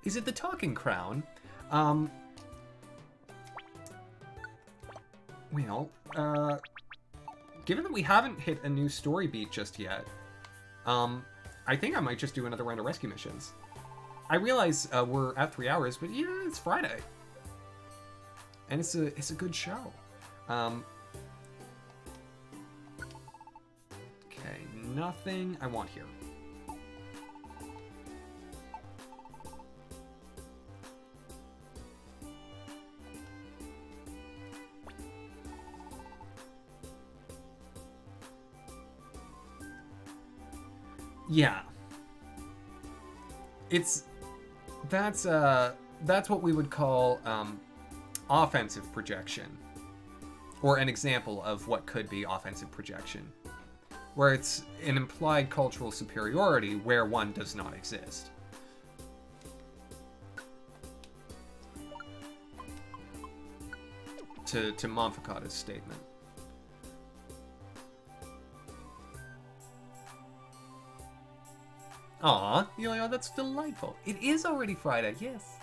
Is it the talking crown? Well, given that we haven't hit a new story beat just yet, I think I might just do another round of rescue missions. I realize we're at 3 hours, but yeah, it's Friday. And it's a good show. Okay, nothing I want here. Yeah. That's what we would call offensive projection, or an example of what could be offensive projection, where it's an implied cultural superiority where one does not exist. To Monfocata's statement. Aw, Yo-Yo, that's delightful. It is already Friday, yes.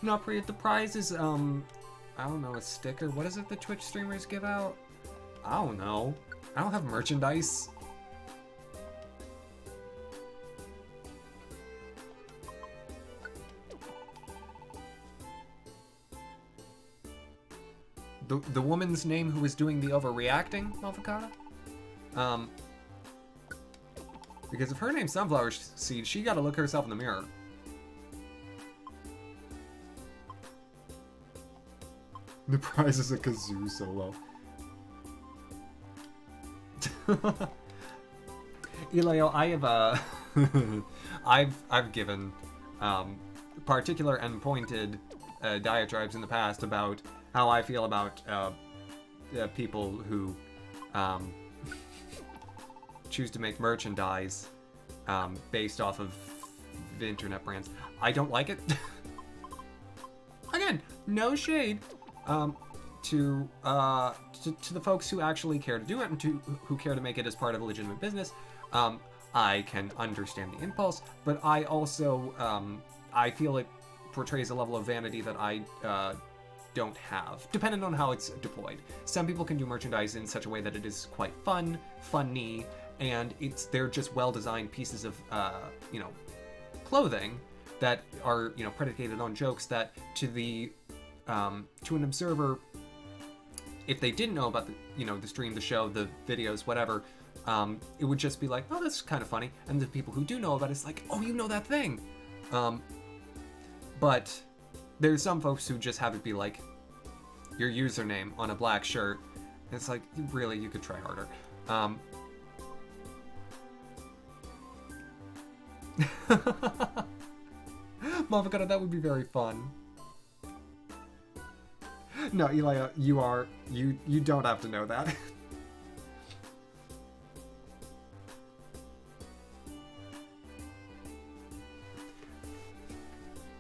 Not pretty. The prize is, I don't know, a sticker. What is it the Twitch streamers give out? I don't know. I don't have merchandise. The woman's name who was doing the overreacting, Monfocata? Because if her name's Sunflower Seed, she gotta look herself in the mirror. The prize is a kazoo solo. Elio, I have I've given particular and pointed diatribes in the past about how I feel about people who choose to make merchandise based off of the internet brands. I don't like it. Again, no shade to the folks who actually care to do it and who care to make it as part of a legitimate business. I can understand the impulse, but I also I feel it portrays a level of vanity that I don't have, depending on how it's deployed. Some people can do merchandise in such a way that it is quite funny, and they're just well-designed pieces of, clothing that are, predicated on jokes that to an observer, if they didn't know about the stream, the show, the videos, whatever, it would just be like, oh, that's kind of funny. And the people who do know about it's like, oh, you know that thing. But there's some folks who just have it be like your username on a black shirt. And it's like, really, you could try harder. Motherfucker, that would be very fun. No, Eli, you don't have to know that.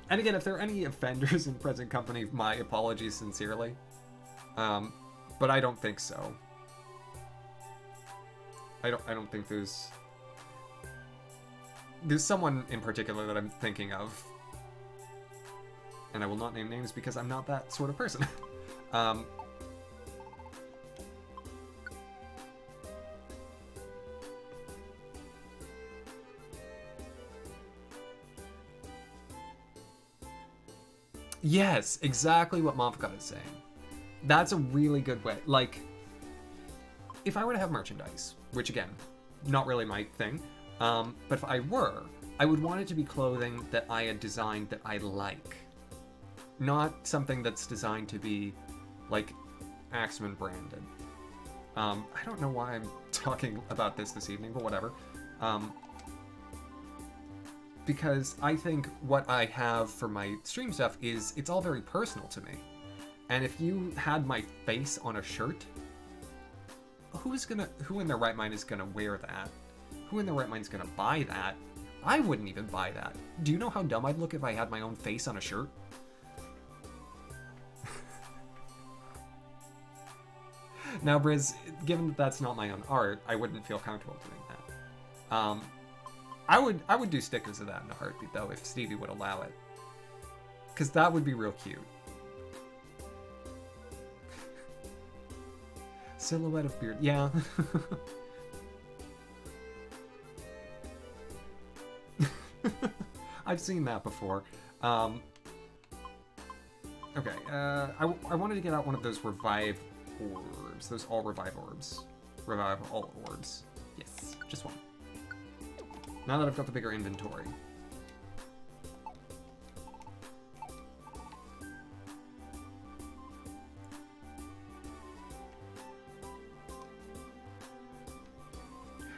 And again, if there are any offenders in present company, my apologies sincerely. But I don't think so. I don't think there's someone in particular that I'm thinking of. And I will not name names because I'm not that sort of person. Yes, exactly what Momfgot is saying. That's a really good way. Like, if I were to have merchandise, which again, not really my thing, but if I were, I would want it to be clothing that I had designed that I like. Not something that's designed to be, like, Axeman branded. I don't know why I'm talking about this evening, but whatever. Because I think what I have for my stream stuff is, it's all very personal to me. And if you had my face on a shirt, who in their right mind is gonna wear that? Who in their right mind is gonna buy that? I wouldn't even buy that. Do you know how dumb I'd look if I had my own face on a shirt? Now, Briz, given that that's not my own art, I wouldn't feel comfortable doing that. I would do stickers of that in a heartbeat, though, if Stevie would allow it. Because that would be real cute. Silhouette of beard. Yeah. I've seen that before. Okay, I wanted to get out one of those revive orbs. Those all revive orbs. Revive all orbs. Yes, just one. Now that I've got the bigger inventory.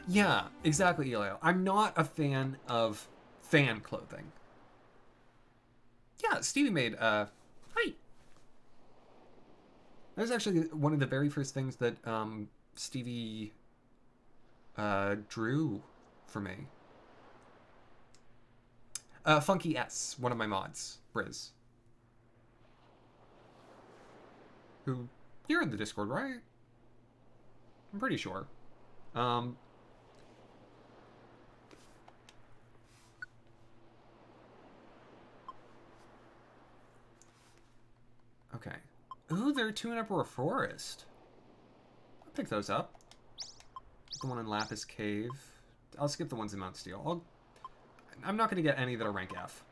Yeah, exactly, Elio. I'm not a fan of fan clothing. Yeah, Stevie made, hi! That was actually one of the very first things that, Stevie, drew for me. Funky S, one of my mods, Briz. Who, you're in the Discord, right? I'm pretty sure. Okay. Ooh, they're two in Uproar Forest. I'll pick those up. The one in Lapis Cave. I'll skip the ones in Mount Steel. I'm not going to get any that are rank F.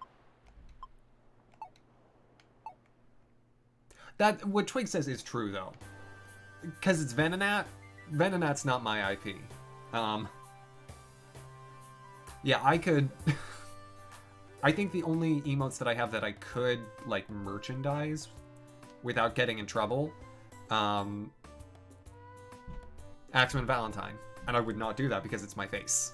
What Twig says is true, though. Because it's Venonat. Venonat's not my IP. Yeah, I could... I think the only emotes that I have that I could, like, merchandise without getting in trouble, Axeman Valentine. And I would not do that because it's my face.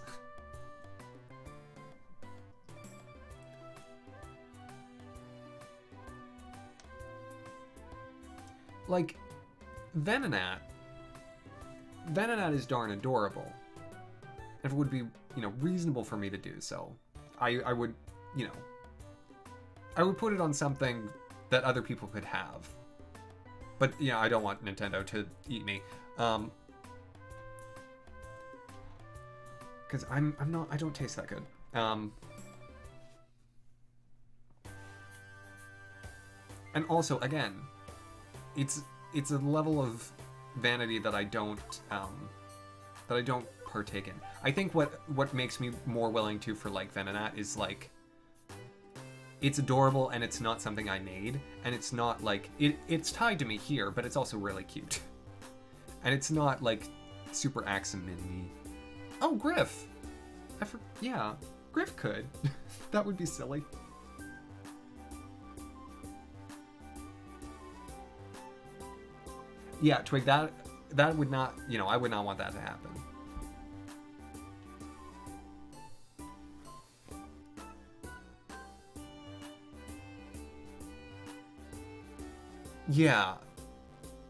Like, Venonat is darn adorable. If it would be, reasonable for me to do so, I would, I would put it on something that other people could have. But, I don't want Nintendo to eat me. Because I don't taste that good. And also, again, it's a level of vanity that I don't partake in. I think what makes me more willing to for like Venonat is like it's adorable and it's not something I made, and it's not like it's tied to me here, but it's also really cute. And it's not like super Axemin-y. Oh, Griff! Yeah, Griff could. That would be silly. Yeah, Twig, that would not, I would not want that to happen. Yeah.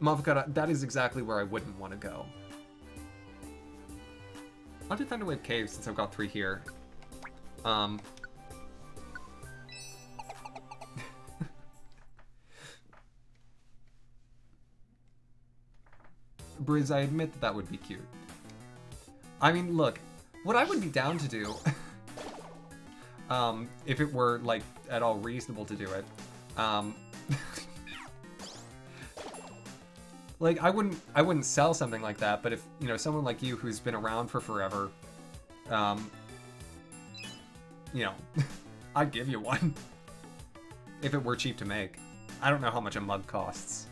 Mavakata, that is exactly where I wouldn't want to go. I'll do Thunderwave Cave since I've got 3 here. Briz, I admit that would be cute. I mean, look, what I would be down to do, if it were, like, at all reasonable to do it, like, I wouldn't sell something like that, but if, someone like you who's been around for forever, I'd give you one. If it were cheap to make. I don't know how much a mug costs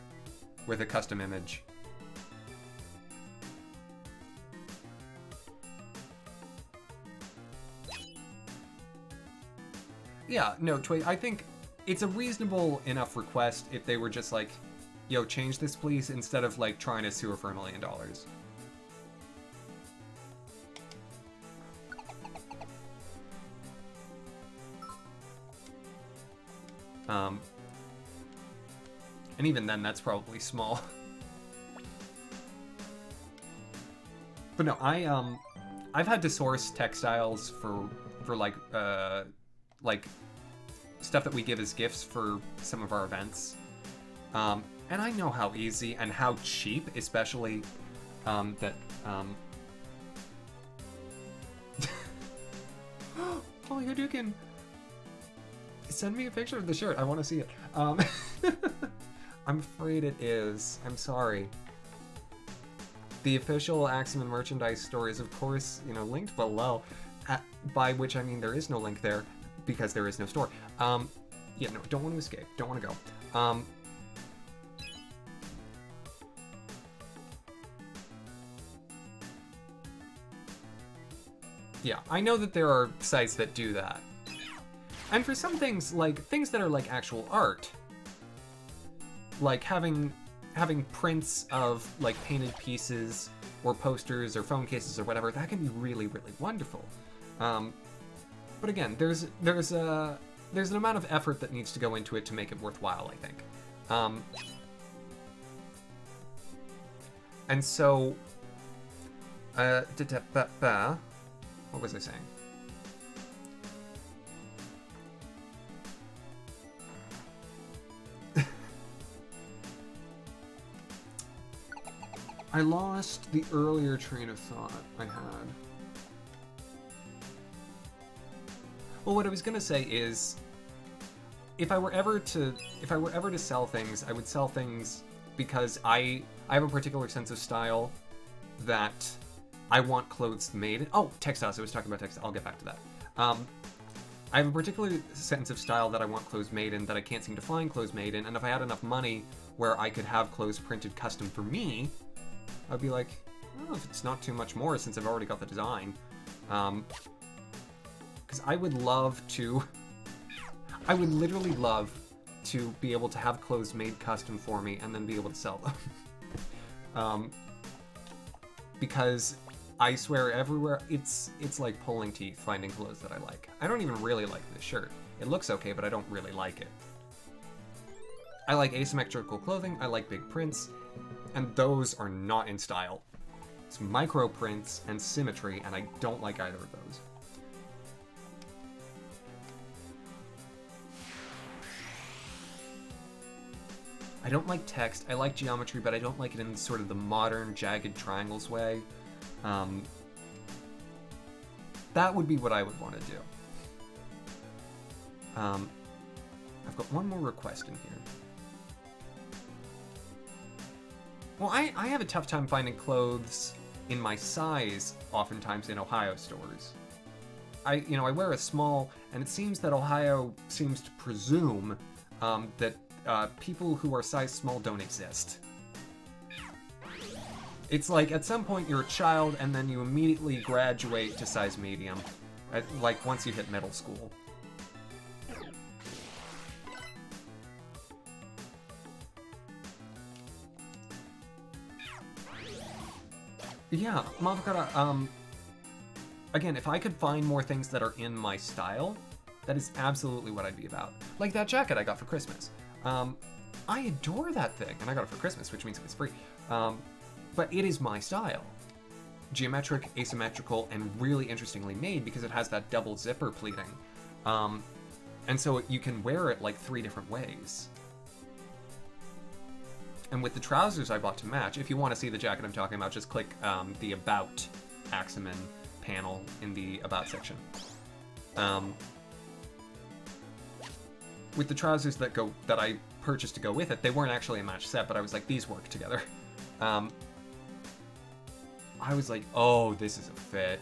with a custom image. Yeah, no, Twig, I think it's a reasonable enough request if they were just like, yo, change this please, instead of like trying to sue her for $1 million. And even then, that's probably small. But no, I've had to source textiles for like stuff that we give as gifts for some of our events. And I know how easy and how cheap, especially, that, Holy Hadouken! Send me a picture of the shirt, I want to see it. I'm afraid it is. I'm sorry. The official Axeman merchandise store is, of course, linked below, by which I mean there is no link there, because there is no store. Yeah, no, don't want to escape. Don't want to go. Yeah, I know that there are sites that do that. And for some things, like, things that are like actual art, like having prints of, like, painted pieces, or posters, or phone cases, or whatever, that can be really, really wonderful. But again, there's an amount of effort that needs to go into it to make it worthwhile, I think. And so, what was I saying? I lost the earlier train of thought I had. Well, what I was gonna say is, if I were ever to sell things, I would sell things because I have a particular sense of style that I want clothes made. Oh, textiles. I was talking about textiles. I'll get back to that. I have a particular sense of style that I want clothes made in that I can't seem to find clothes made in, and if I had enough money where I could have clothes printed custom for me, I'd be like, oh, if it's not too much more since I've already got the design. Because I would literally love to be able to have clothes made custom for me and then be able to sell them. Because I swear everywhere, it's like pulling teeth finding clothes that I like. I don't even really like this shirt. It looks okay, but I don't really like it. I like asymmetrical clothing, I like big prints, and those are not in style. It's micro prints and symmetry, and I don't like either of those. I don't like text, I like geometry, but I don't like it in sort of the modern jagged triangles way. That would be what I would want to do. I've got one more request in here. Well, I have a tough time finding clothes in my size, oftentimes in Ohio stores. I wear a small, and it seems that Ohio seems to presume that people who are size small don't exist. It's like at some point you're a child, and then you immediately graduate to size medium, like once you hit middle school. Yeah, Mavakara, again, if I could find more things that are in my style, that is absolutely what I'd be about. Like that jacket I got for Christmas. I adore that thing, and I got it for Christmas, which means it was free. But it is my style. Geometric, asymmetrical, and really interestingly made because it has that double zipper pleating. And so you can wear it like 3 different ways. And with the trousers I bought to match, if you want to see the jacket I'm talking about, just click the About Axeman panel in the About section. With the trousers that I purchased to go with it, they weren't actually a match set, but I was like, these work together. I was like, oh, this is a fit.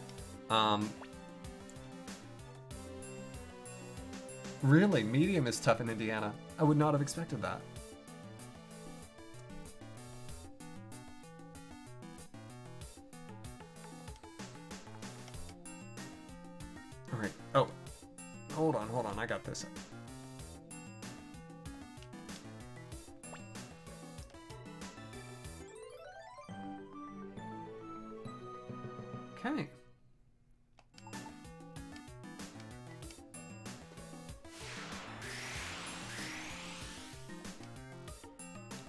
Really, medium is tough in Indiana. I would not have expected that. Alright, oh. Hold on, I got this. Okay.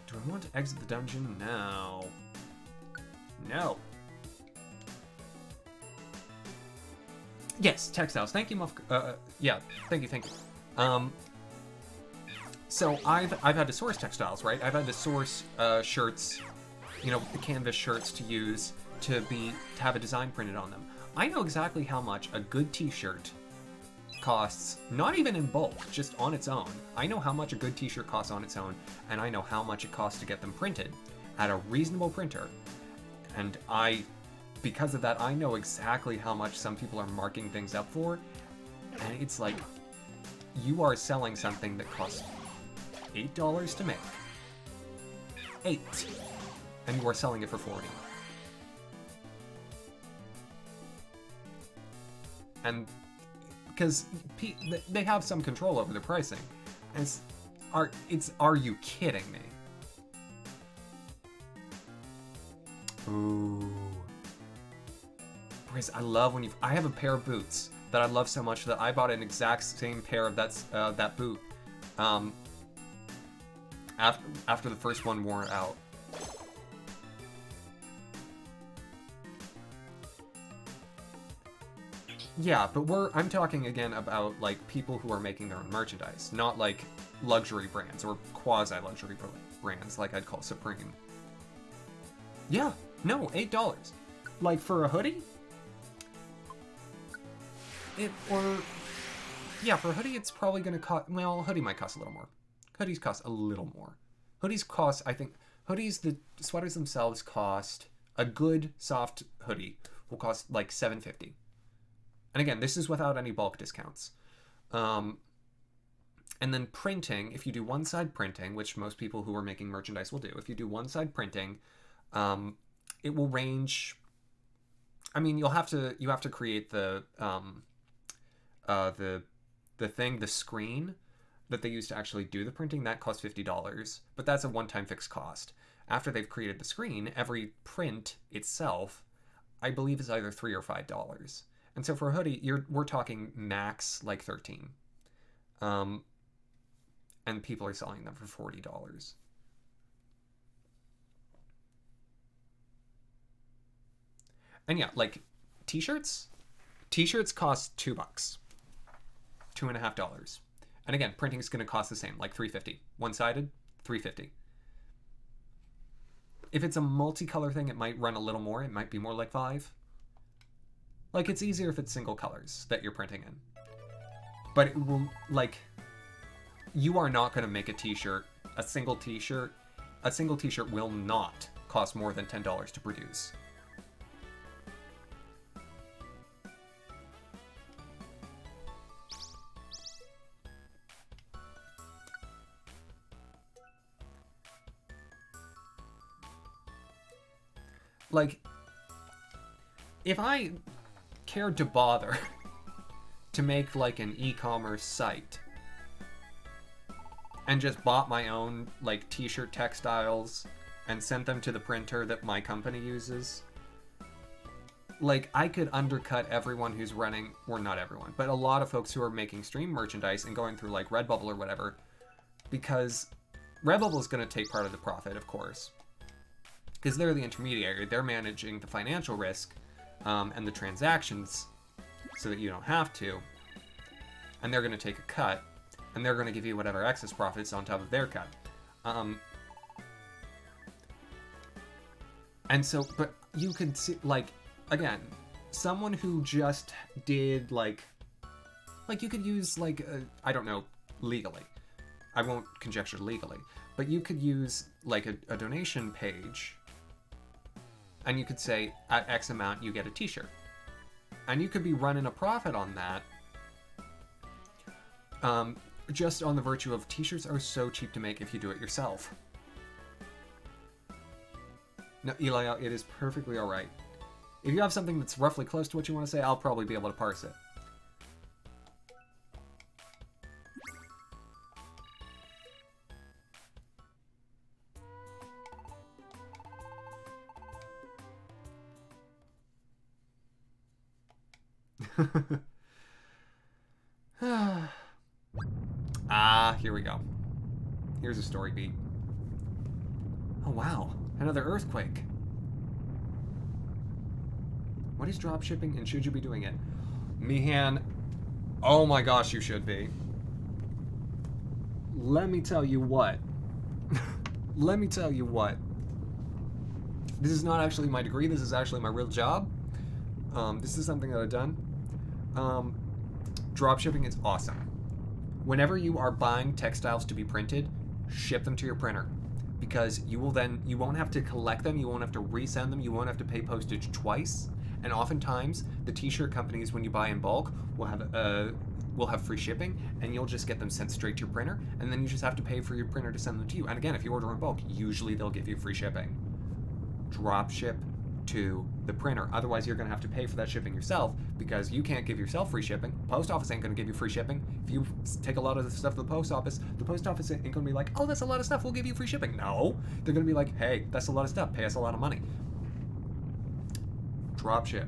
Do I want to exit the dungeon now? No. Yes, textiles. Thank you, yeah, thank you. So I've had to source textiles, right? I've had to source shirts, the canvas shirts to use to have a design printed on them. I know exactly how much a good t-shirt costs, not even in bulk, just on its own. I know how much a good t-shirt costs on its own, and I know how much it costs to get them printed at a reasonable printer. And because of that, I know exactly how much some people are marking things up for, and it's like, you are selling something that costs $8 to make. 8. And you are selling it for 40. And because they have some control over the pricing. And are you kidding me? Ooh. Briz, I love when I have a pair of boots that I love so much that I bought an exact same pair of that boot after the first one wore out. Yeah, but I'm talking again about like people who are making their own merchandise, not like luxury brands or quasi-luxury brands like I'd call Supreme. Yeah, no, $8. Like for a hoodie? For a hoodie it's probably gonna cost, well, a hoodie might cost a little more. Hoodies cost a little more. The sweaters themselves cost, a good soft hoodie will cost like $7.50. And again, this is without any bulk discounts. And then printing, if you do one-side printing, which most people who are making merchandise will do, if you do one-side printing, it will range. I mean, you have to create the screen that they use to actually do the printing. That costs $50, but that's a one-time fixed cost. After they've created the screen, every print itself, I believe, is either $3 or $5. And so for a hoodie, we're talking max like $13. And people are selling them for $40. And yeah, like t-shirts cost $2, $2.50. And again, printing is going to cost the same, like $3.50. One-sided, $3.50. If it's a multicolor thing, it might run a little more. It might be more like $5. Like, it's easier if it's single colors that you're printing in. But it will, like, you are not going to make a t-shirt, a single t-shirt will not cost more than $10 to produce. Like, if I cared to bother to make like an e-commerce site and just bought my own like t-shirt textiles and sent them to the printer that my company uses, like I could undercut everyone who's running, or not everyone, but a lot of folks who are making stream merchandise and going through like Redbubble or whatever, because Redbubble is going to take part of the profit, of course, because they're the intermediary. They're managing the financial risk and the transactions so that you don't have to, and they're going to take a cut, and they're going to give you whatever excess profits on top of their cut. And so, but you could see, like, again, someone who just did, like you could use, like, I don't know, legally. I won't conjecture legally, but you could use, like, a donation page, and you could say, at X amount, you get a t-shirt. And you could be running a profit on that, just on the virtue of t-shirts are so cheap to make if you do it yourself. No, Eli, it is perfectly alright. If you have something that's roughly close to what you want to say, I'll probably be able to parse it. Here we go. Here's a story beat. Oh wow, another earthquake. What is dropshipping, and should you be doing it? Mihan, oh my gosh, you should be. Let me tell you what. Let me tell you what. This is not actually my degree, this is actually my real job. This is something that I've done. Dropshipping is awesome. Whenever you are buying textiles to be printed, ship them to your printer, because you won't have to collect them, you won't have to resend them, you won't have to pay postage twice, and oftentimes the t-shirt companies, when you buy in bulk, will have free shipping, and you'll just get them sent straight to your printer, and then you just have to pay for your printer to send them to you. And again, if you order in bulk, usually they'll give you free shipping. Drop ship to the printer. Otherwise, you're going to have to pay for that shipping yourself, because you can't give yourself free shipping. Post office ain't going to give you free shipping. If you take a lot of the stuff to the post office ain't going to be like, oh, that's a lot of stuff, we'll give you free shipping. No, they're going to be like, hey, that's a lot of stuff, pay us a lot of money. Drop ship,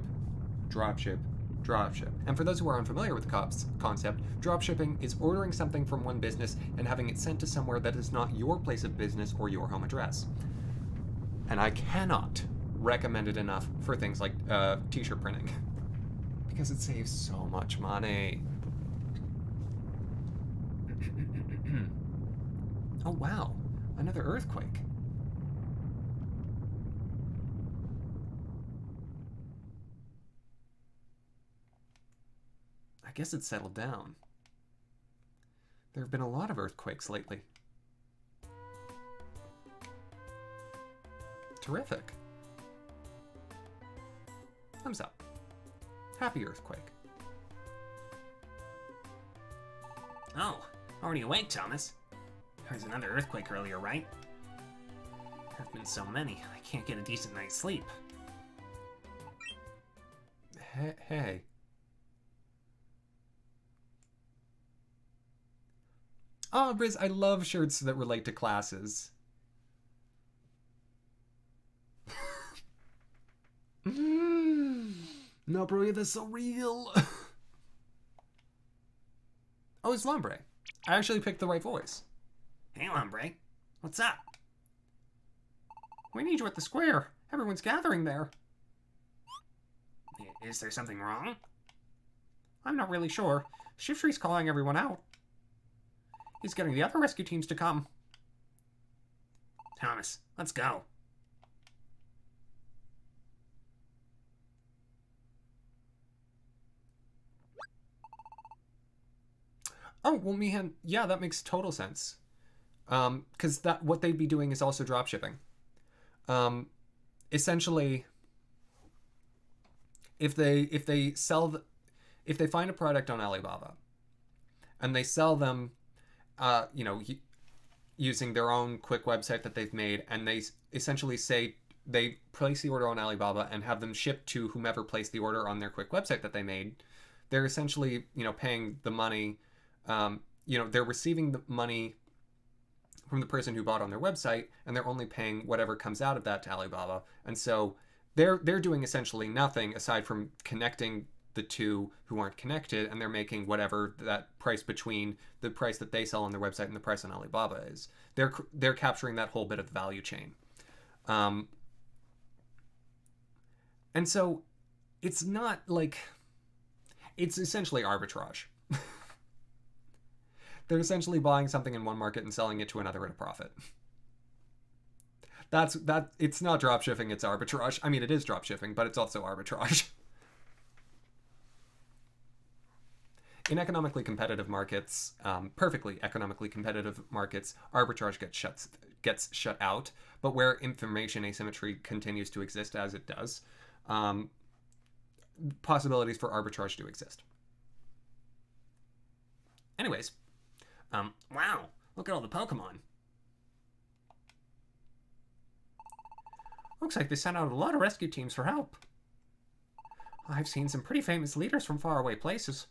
drop ship, drop ship. And for those who are unfamiliar with the concept, drop shipping is ordering something from one business and having it sent to somewhere that is not your place of business or your home address. And I cannot recommend it enough for things like t-shirt printing, because it saves so much money. Oh wow, another earthquake. I guess it's settled down. There have been a lot of earthquakes lately. Terrific. Thumbs up. Happy earthquake. Oh, already awake, Thomas. There was another earthquake earlier, right? There have been so many, I can't get a decent night's sleep. Hey. Oh, Briz, I love shirts that relate to classes. No, bro, that's so real. Oh, it's Lombre. I actually picked the right voice. Hey, Lombre. What's up? We need you at the square. Everyone's gathering there. Is there something wrong? I'm not really sure. Shiftry's calling everyone out. He's getting the other rescue teams to come. Thomas, let's go. Oh, well, Mihan, yeah, that makes total sense. Because what they'd be doing is also drop shipping. essentially, if they find a product on Alibaba and they sell them, using their own quick website that they've made, and they essentially say they place the order on Alibaba and have them shipped to whomever placed the order on their quick website that they made, they're essentially, paying the money. They're receiving the money from the person who bought on their website, and they're only paying whatever comes out of that to Alibaba. And so they're doing essentially nothing aside from connecting the two who aren't connected, and they're making whatever that price between the price that they sell on their website and the price on Alibaba is. They're capturing that whole bit of the value chain. And so it's not like, it's essentially arbitrage. They're essentially buying something in one market and selling it to another at a profit. It's not dropshipping, it's arbitrage. I mean, it is dropshipping, but it's also arbitrage. In economically competitive markets, perfectly economically competitive markets, arbitrage gets shut out. But where information asymmetry continues to exist as it does, possibilities for arbitrage do exist. Anyways, Wow, look at all the Pokemon. Looks like they sent out a lot of rescue teams for help. I've seen some pretty famous leaders from faraway places.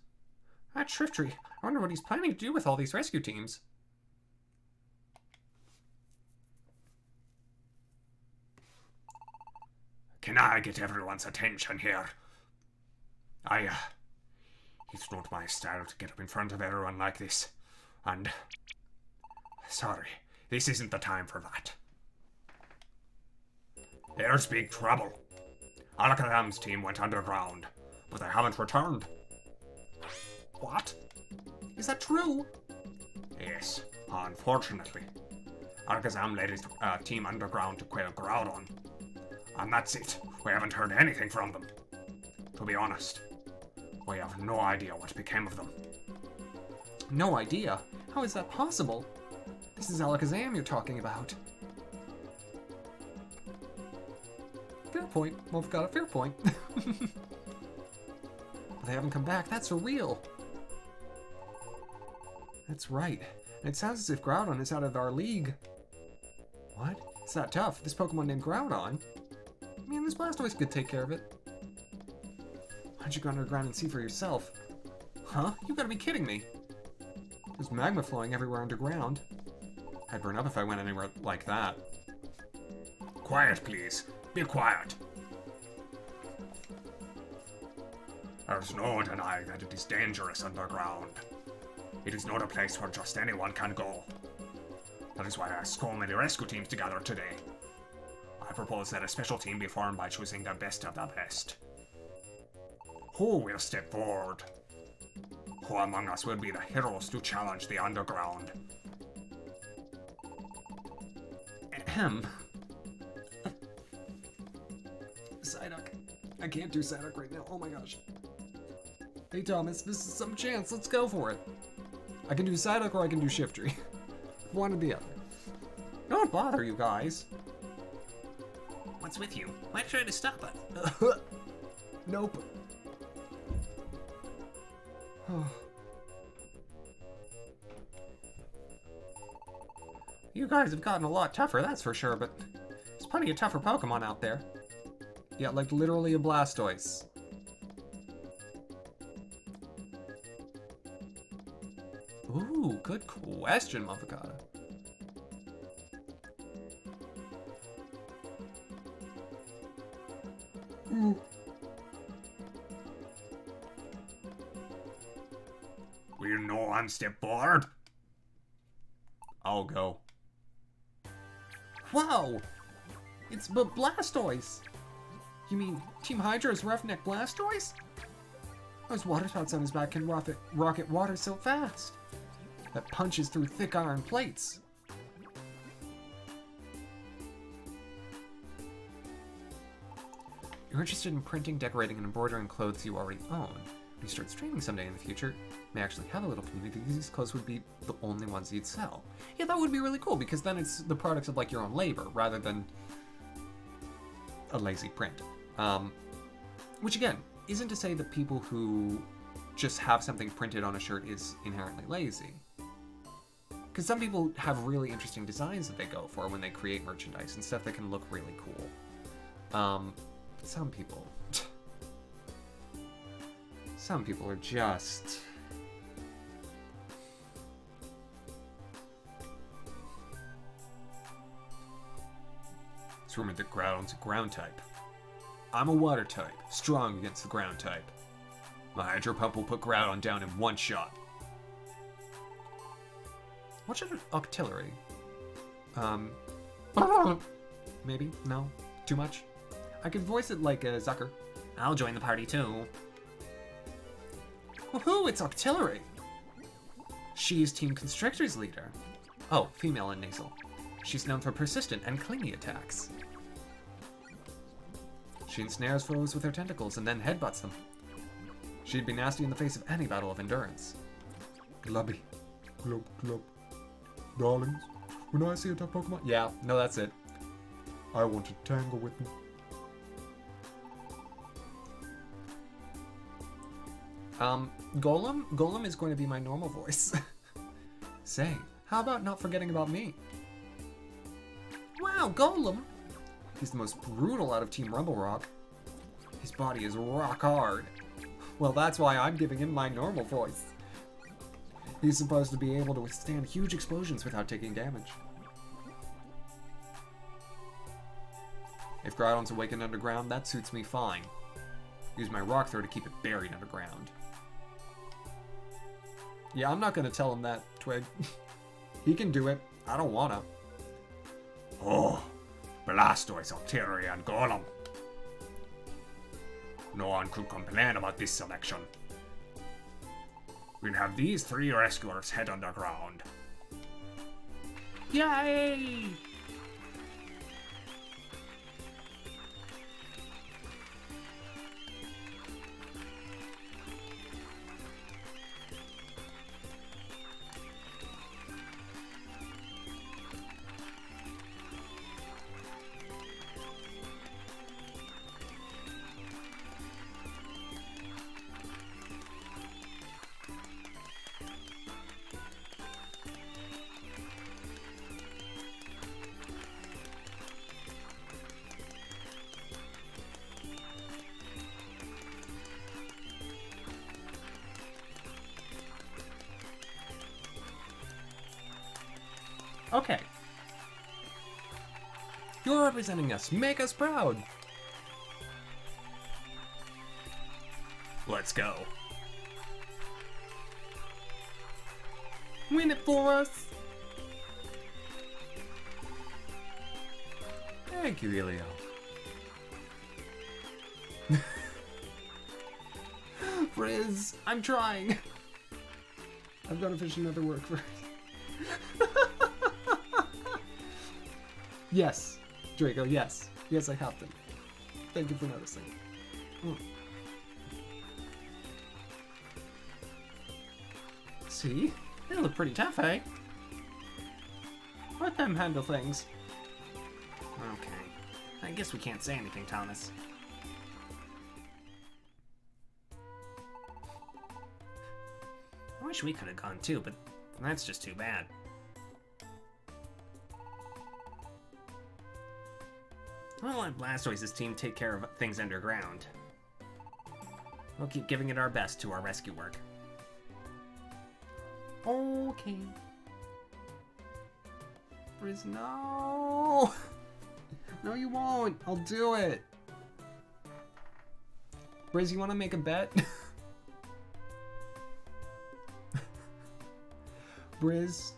That Shiftry, I wonder what he's planning to do with all these rescue teams. Can I get everyone's attention here? It's not my style to get up in front of everyone like this. And... sorry, this isn't the time for that. There's big trouble. Alakazam's team went underground, but they haven't returned. What? Is that true? Yes, unfortunately. Alakazam led his team underground to quell Groudon. And that's it. We haven't heard anything from them. To be honest, we have no idea what became of them. No idea? How is that possible? This is Alakazam you're talking about. Fair point. Well, we've got a fair point. They haven't come back. That's for real. That's right. And it sounds as if Groudon is out of our league. What? It's not tough. This Pokemon named Groudon. I mean, this Blastoise could take care of it. Why don't you go underground and see for yourself? Huh? You gotta be kidding me. There's magma flowing everywhere underground. I'd burn up if I went anywhere like that. Quiet, please. Be quiet. There's no denying that it is dangerous underground. It is not a place where just anyone can go. That is why I asked so many rescue teams together today. I propose that a special team be formed by choosing the best of the best. Who will step forward? Who among us will be the heroes to challenge the underground? Ahem. Psyduck. I can't do Psyduck right now. Oh my gosh. Hey Thomas, this is some chance. Let's go for it. I can do Psyduck or I can do Shiftry. One or the other. Don't bother, you guys. What's with you? Why try to stop us? Nope. You guys have gotten a lot tougher, that's for sure, but there's plenty of tougher Pokemon out there. Yeah, like literally a Blastoise. Ooh, good question, Motherfucker. Ooh. Will no one step forward? I'll go. Wow! It's Blastoise! You mean Team Hydra's Roughneck Blastoise? Those water spouts on his back can rocket water so fast. That punches through thick iron plates. You're interested in printing, decorating, and embroidering clothes you already own. When you start streaming someday in the future, you may actually have a little community. These clothes would be the only ones you'd sell. Yeah, that would be really cool, because then it's the products of like your own labor, rather than a lazy print. Which again, isn't to say that people who just have something printed on a shirt is inherently lazy. Because some people have really interesting designs that they go for when they create merchandise and stuff that can look really cool. Some people. Some people are just... It's rumored that Groudon's a ground type. I'm a water type, strong against the ground type. My Hydro Pump will put Groudon down in one shot. What should Octillery? Maybe? No? Too much? I could voice it like a Zucker. I'll join the party too. Woohoo, it's Octillery! She's Team Constrictor's leader. Oh, female and nasal. She's known for persistent and clingy attacks. She ensnares foes with her tentacles and then headbutts them. She'd be nasty in the face of any battle of endurance. Glubby. Glub, glub. Darlings, when I see a tough Pokemon... Yeah, no, that's it. I want to tangle with them. Golem is going to be my normal voice. Say, how about not forgetting about me? Wow, Golem! He's the most brutal out of Team Rumble Rock. His body is rock hard. Well, that's why I'm giving him my normal voice. He's supposed to be able to withstand huge explosions without taking damage. If Groudon's awakened underground, that suits me fine. Use my Rock Throw to keep it buried underground. Yeah, I'm not gonna tell him that, Twig. He can do it. I don't wanna. Oh, Blastoise, Octillery, and Golem. No one could complain about this selection. We'll have these 3 rescuers head underground. Yay! Okay. You're representing us. Make us proud. Let's go. Win it for us. Thank you, Elio. Frizz, I'm trying. I've got to finish another work first. Yes, Draco, yes. Yes, I have them. Thank you for noticing. See? They look pretty tough, eh? Let them handle things. Okay. I guess we can't say anything, Thomas. I wish we could have gone too, but that's just too bad. We'll let Blastoise's team take care of things underground. We'll keep giving it our best to our rescue work. Okay. Frizz, no! No, you won't. I'll do it. Briz, you want to make a bet? Briz,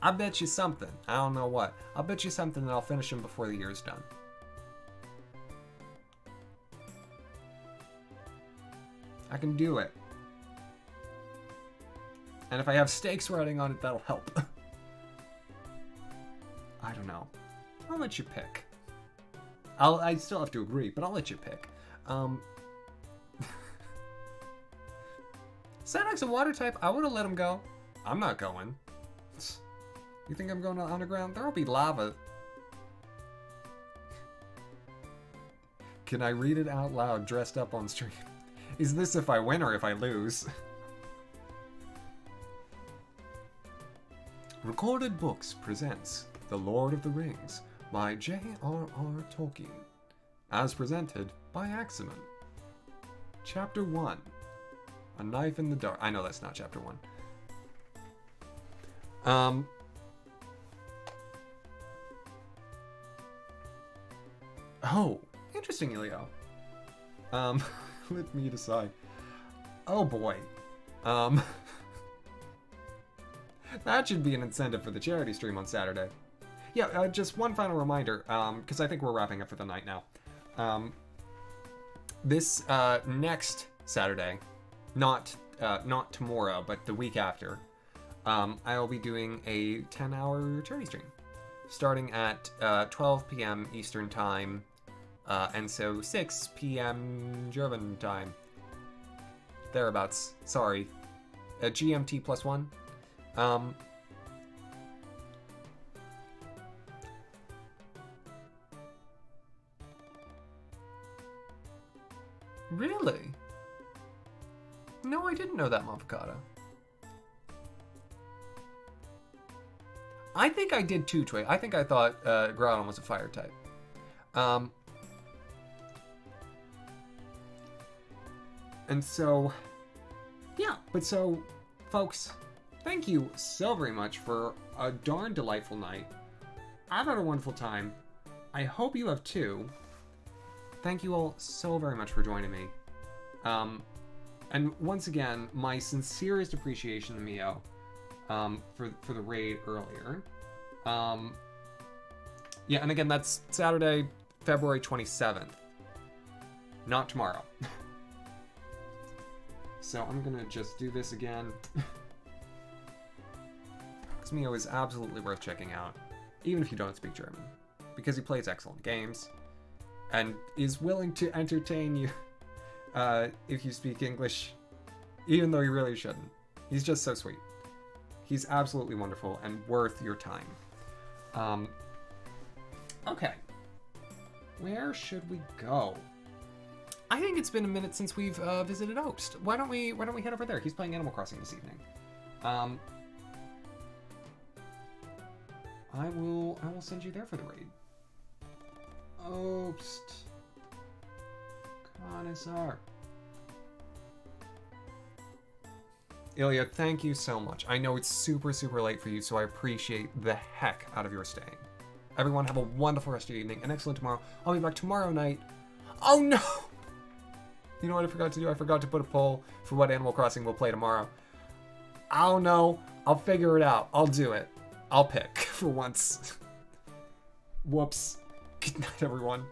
I bet you something. I don't know what. I'll bet you something that I'll finish him before the year's done. I can do it. And if I have stakes riding on it, that'll help. I don't know. I'll let you pick. I still have to agree, but I'll let you pick. Psyduck's a water type. I would have let him go. I'm not going. You think I'm going to underground? There'll be lava. Can I read it out loud dressed up on stream? Is this if I win or if I lose? Recorded Books presents The Lord of the Rings by J.R.R. Tolkien, as presented by Aximan. Chapter 1, A Knife in the Dark. I know that's not Chapter 1. Oh, interesting, Elio. Let me decide. Oh boy. That should be an incentive for the charity stream on Saturday. Yeah, just one final reminder, because I think we're wrapping up for the night now. This next Saturday, not tomorrow, but the week after, I'll be doing a 10-hour charity stream, starting at 12 p.m. Eastern Time, and so 6 p.m. German time. Thereabouts. Sorry. GMT plus 1. Really? No, I didn't know that, Mavocata. I think I did too, Twig. I think I thought Groudon was a fire type. And so, yeah, but so, folks, thank you so very much for a darn delightful night. I've had a wonderful time. I hope you have too. Thank you all so very much for joining me. And once again, my sincerest appreciation to Mio for the raid earlier. Yeah, and again, that's Saturday, February 27th. Not tomorrow. So I'm gonna just do this again. Because Mio is absolutely worth checking out, even if you don't speak German. Because he plays excellent games, and is willing to entertain you if you speak English, even though you really shouldn't. He's just so sweet. He's absolutely wonderful and worth your time. Okay. Where should we go? I think it's been a minute since we've visited Oast. Why don't we head over there? He's playing Animal Crossing this evening. I will send you there for the raid. Oast. Connoisseur. Ilya, thank you so much. I know it's super, super late for you, so I appreciate the heck out of your staying. Everyone have a wonderful rest of your evening, and excellent tomorrow. I'll be back tomorrow night. Oh no! You know what I forgot to do? I forgot to put a poll for what Animal Crossing we'll play tomorrow. I don't know. I'll figure it out. I'll do it. I'll pick for once. Whoops. Good night, everyone.